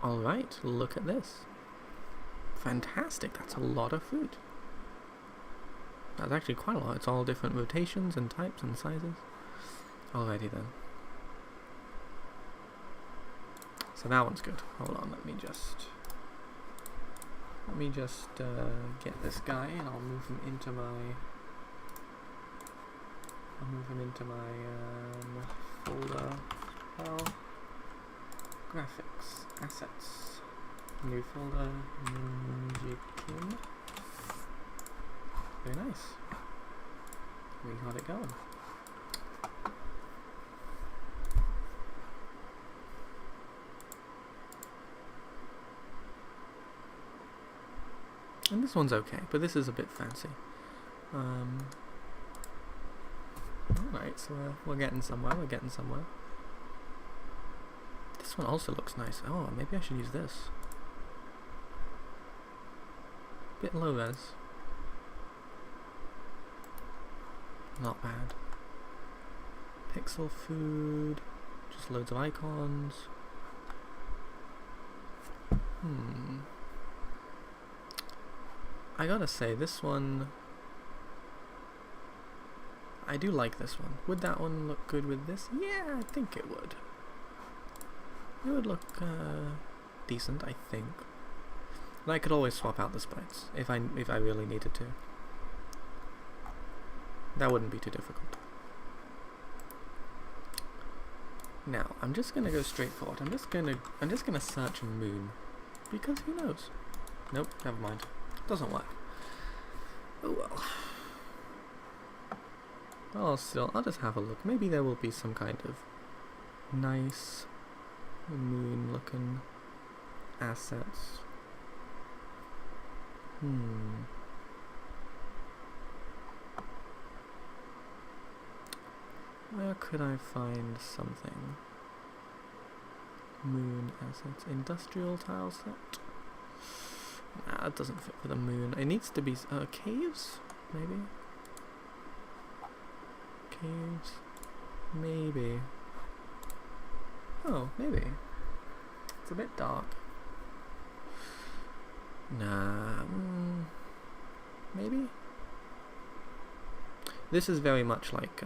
Alright, look at this. Fantastic, that's a lot of fruit. That's actually quite a lot. It's all different rotations and types and sizes. Alrighty then. So that one's good. Hold on, let me just get this guy and I'll move him into my folder. Well, graphics, assets, new folder, Ninja. Very nice. We got it going. And this one's okay, but this is a bit fancy. Alright, so we're getting somewhere, This one also looks nice. Oh, maybe I should use this. Bit low res. Not bad. Pixel food. Just loads of icons. I gotta say, this one... I do like this one. Would that one look good with this? Yeah, I think it would. It would look decent, I think. And I could always swap out the sprites if I really needed to. That wouldn't be too difficult. Now, I'm just gonna go straight forward. I'm just gonna search moon. Because who knows? Nope, never mind. Doesn't work. Oh well. I'll just have a look. Maybe there will be some kind of nice moon looking assets. Where could I find something? Moon assets. Industrial tile set? Nah, that doesn't fit for the moon. It needs to be caves, maybe? Caves? Maybe. Oh, maybe. It's a bit dark. Nah. Maybe? This is very much like...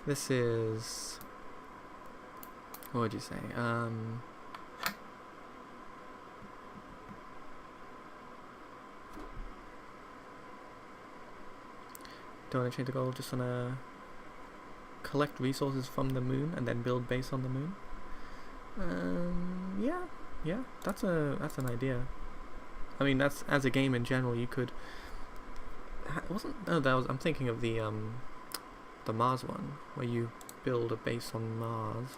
this is... what would you say? Don't want to change the goal, just want to collect resources from the moon and then build base on the moon. Yeah, that's an idea. I mean, that's, as a game in general, you could. I'm thinking of the Mars one, where you build a base on Mars.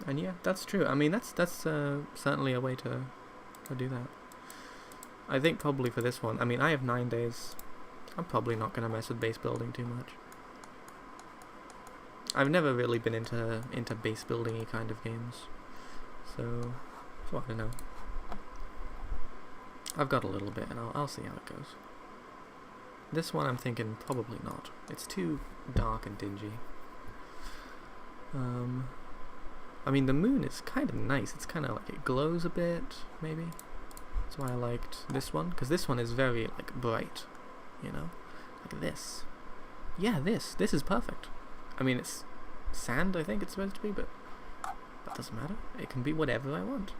And yeah, that's true. I mean, that's certainly a way to do that. I think probably for this one, I mean, I have 9 days. I'm probably not going to mess with base building too much. I've never really been into base building-y kind of games. So I don't know. I've got a little bit, and I'll see how it goes. This one I'm thinking probably not. It's too dark and dingy. I mean, the moon is kind of nice. It's kind of like it glows a bit, maybe. That's why I liked this one, because this one is very, like, bright, you know? Like this. Yeah, this is perfect. I mean, it's sand, I think it's supposed to be, but that doesn't matter. It can be whatever I want.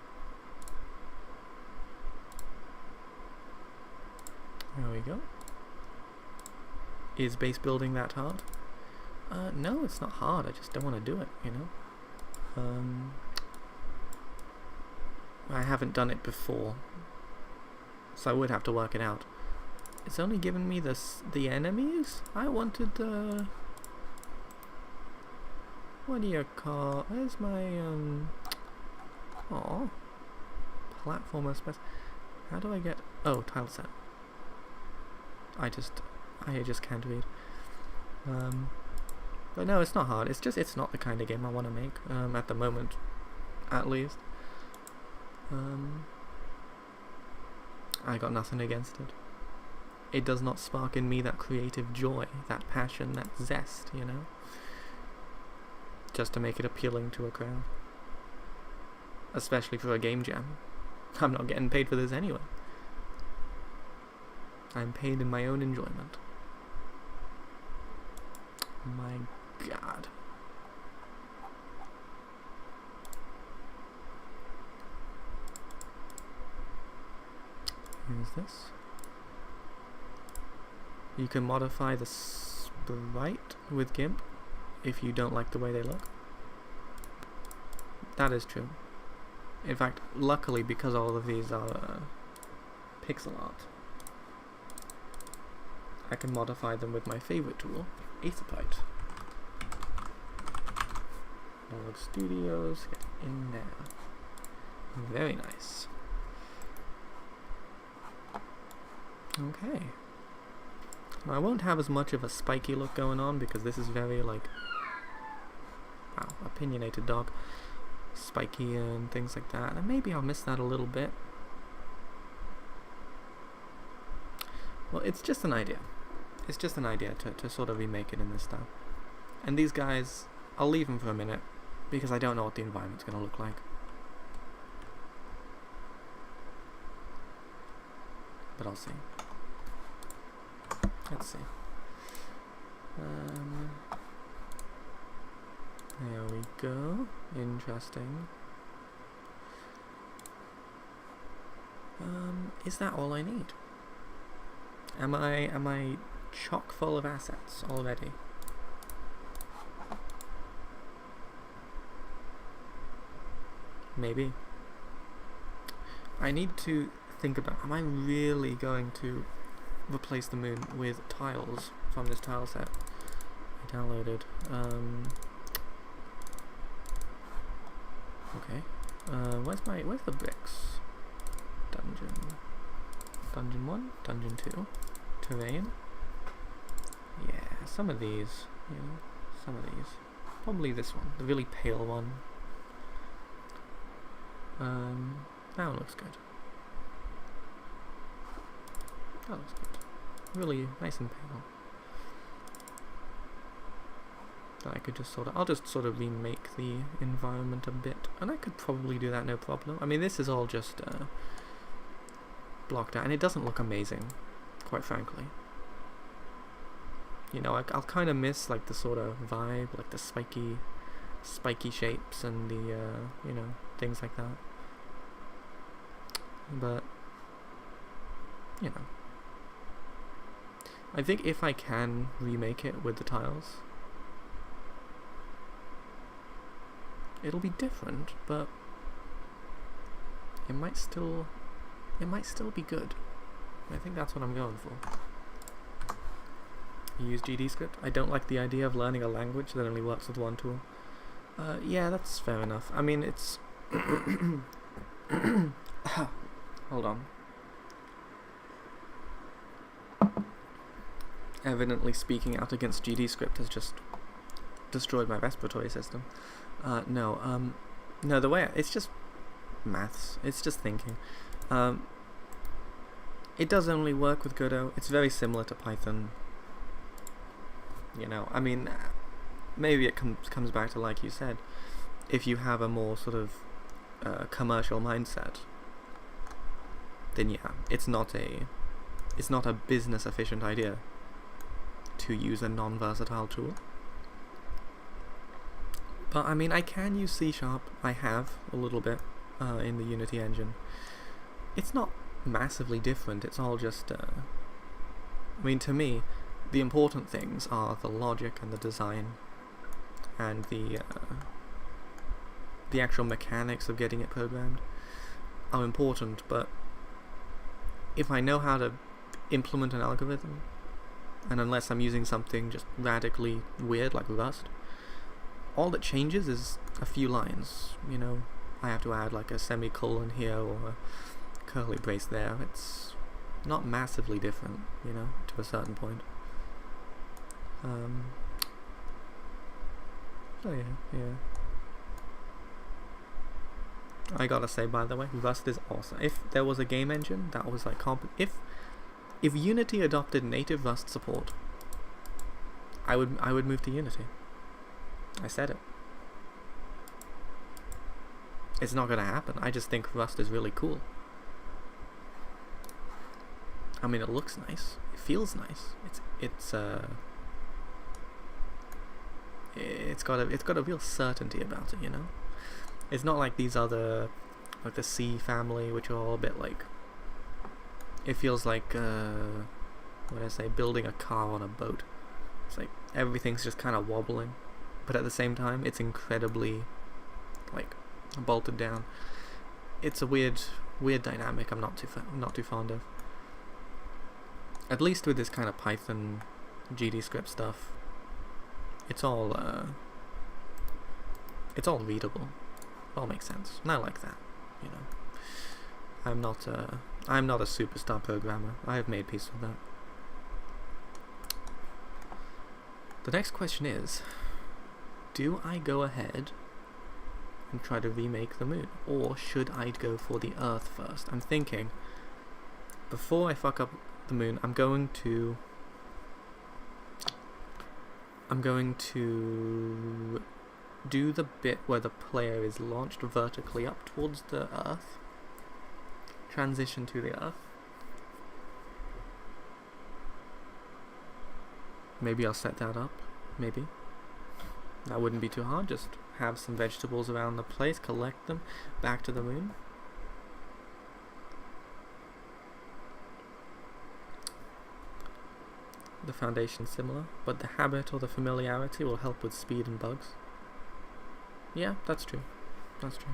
There we go. Is base building that hard? No, it's not hard. I just don't want to do it, you know? I haven't done it before, so I would have to work it out. It's only given me the enemies? I wanted what do you call... Where's my, Aw. Platformer space. How do I get... Oh, tile set. I just can't read. But no, it's not hard. It's not the kind of game I want to make, at the moment, at least. I got nothing against it. It does not spark in me that creative joy, that passion, that zest, you know? Just to make it appealing to a crowd. Especially for a game jam. I'm not getting paid for this anyway. I'm paid in my own enjoyment. My God. Here's this. You can modify the sprite with GIMP if you don't like the way they look. That is true. In fact, luckily, because all of these are pixel art, I can modify them with my favorite tool, Aetherpite. Log Studios, get in there. Very nice. Okay. Now, I won't have as much of a spiky look going on because this is very, like, wow, opinionated dog, spiky and things like that, and maybe I'll miss that a little bit. Well, it's just an idea. It's just an idea to sort of remake it in this style. And these guys, I'll leave them for a minute because I don't know what the environment's going to look like. But I'll see. Let's see. There we go. Interesting. Is that all I need? Am I chock full of assets already? Maybe. I need to think about, am I really going to replace the moon with tiles from this tile set I downloaded? Okay. Where's the bricks? Dungeon 1, Dungeon 2, terrain. Yeah, some of these, you know, some of these. Probably this one, the really pale one. That one looks good. That looks good. Really nice and pale. So I could just I'll just sort of remake the environment a bit, and I could probably do that no problem. I mean, this is all just blocked out, and it doesn't look amazing, quite frankly. You know, I'll kind of miss like the sort of vibe, like the spiky shapes and the you know, things like that. But you know, I think if I can remake it with the tiles, it'll be different, but it might still be good. I think that's what I'm going for. Use GD script. I don't like the idea of learning a language that only works with one tool. Yeah, that's fair enough. I mean, it's hold on. Evidently speaking out against GD script has just destroyed my respiratory system. No, the way it's just maths. It's just thinking. It does only work with Godot. It's very similar to Python. You know, I mean, maybe it comes back to, like you said, if you have a more sort of commercial mindset, then yeah, it's not a business efficient idea to use a non-versatile tool. But I mean, I can use C#. I have a little bit in the Unity engine. It's not massively different. It's all just. I mean, to me, the important things are the logic and the design, and the actual mechanics of getting it programmed are important. But if I know how to implement an algorithm, and unless I'm using something just radically weird like Rust, all that changes is a few lines. You know, I have to add like a semicolon here or a curly brace there. It's not massively different, you know, to a certain point. So yeah. I gotta say, by the way, Rust is awesome. If there was a game engine that was like if Unity adopted native Rust support, I would move to Unity. I said it. It's not gonna happen. I just think Rust is really cool. I mean, it looks nice. It feels nice. It's got a real certainty about it, you know. It's not like these other, like the C family, which are all a bit like. It feels like what I say, building a car on a boat. It's like everything's just kind of wobbling, but at the same time, it's incredibly like bolted down. It's a weird dynamic. I'm not too fond of. At least with this kind of Python GD script stuff, it's all readable. It all makes sense, and I like that. You know, I'm not a superstar programmer. I have made peace with that. The next question is, do I go ahead and try to remake the moon, or should I go for the Earth first? I'm thinking, before I fuck up the moon, I'm going to do the bit where the player is launched vertically up towards the Earth, transition to the Earth. Maybe I'll set that up. Maybe that wouldn't be too hard. Just have some vegetables around the place, collect them, back to the moon. The foundation's similar, but the habit or the familiarity will help with speed and bugs. Yeah, that's true. That's true.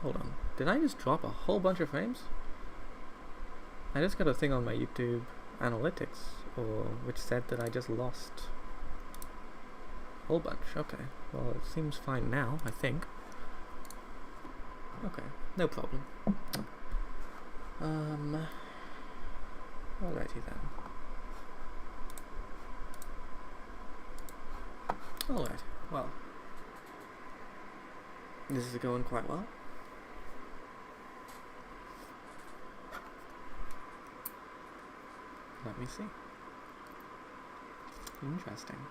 Hold on. Did I just drop a whole bunch of frames? I just got a thing on my YouTube analytics, which said that I just lost a whole bunch. Okay. Well, it seems fine now, I think. Okay, no problem. Alrighty then. Alright, well. This is going quite well. Let me see. Interesting.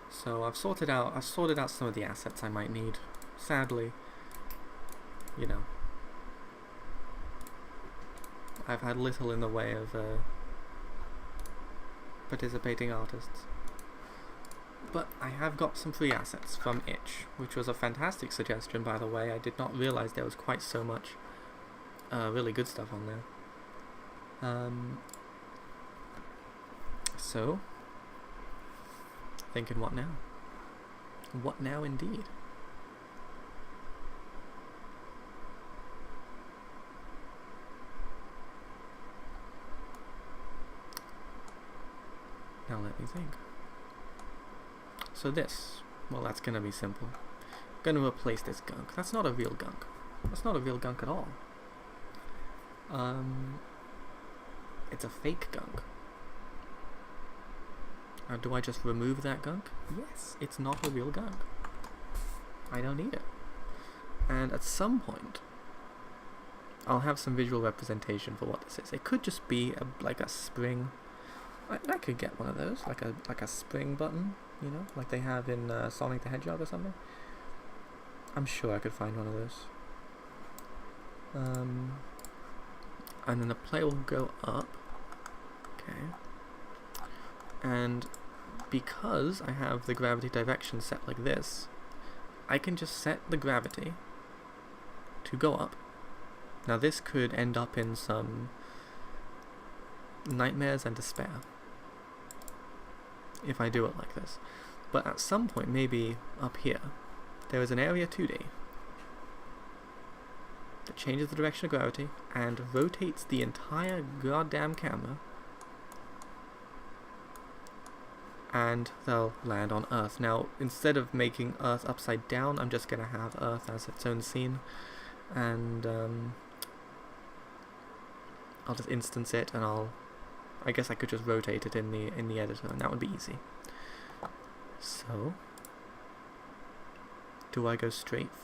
So I've sorted out some of the assets I might need. Sadly, you know, I've had little in the way of participating artists. But I have got some free assets from Itch, which was a fantastic suggestion, by the way. I did not realize there was quite so much really good stuff on there. So, thinking what now? What now indeed? Now let me think. So this, well, that's gonna be simple. I'm gonna replace this gunk. That's not a real gunk. That's not a real gunk at all. It's a fake gunk. Do I just remove that gunk? Yes, it's not a real gunk. I don't need it. And at some point, I'll have some visual representation for what this is. It could just be like a spring I could get one of those, like a spring button, you know, like they have in Sonic the Hedgehog or something. I'm sure I could find one of those. And then the player will go up. Okay. And because I have the gravity direction set like this, I can just set the gravity to go up. Now this could end up in some nightmares and despair if I do it like this. But at some point, maybe up here, there is an area 2D that changes the direction of gravity and rotates the entire goddamn camera, and they'll land on Earth. Now, instead of making Earth upside down, I'm just going to have Earth as its own scene, and I'll just instance it, and I guess I could just rotate it in the editor, and that would be easy. So, do I go straight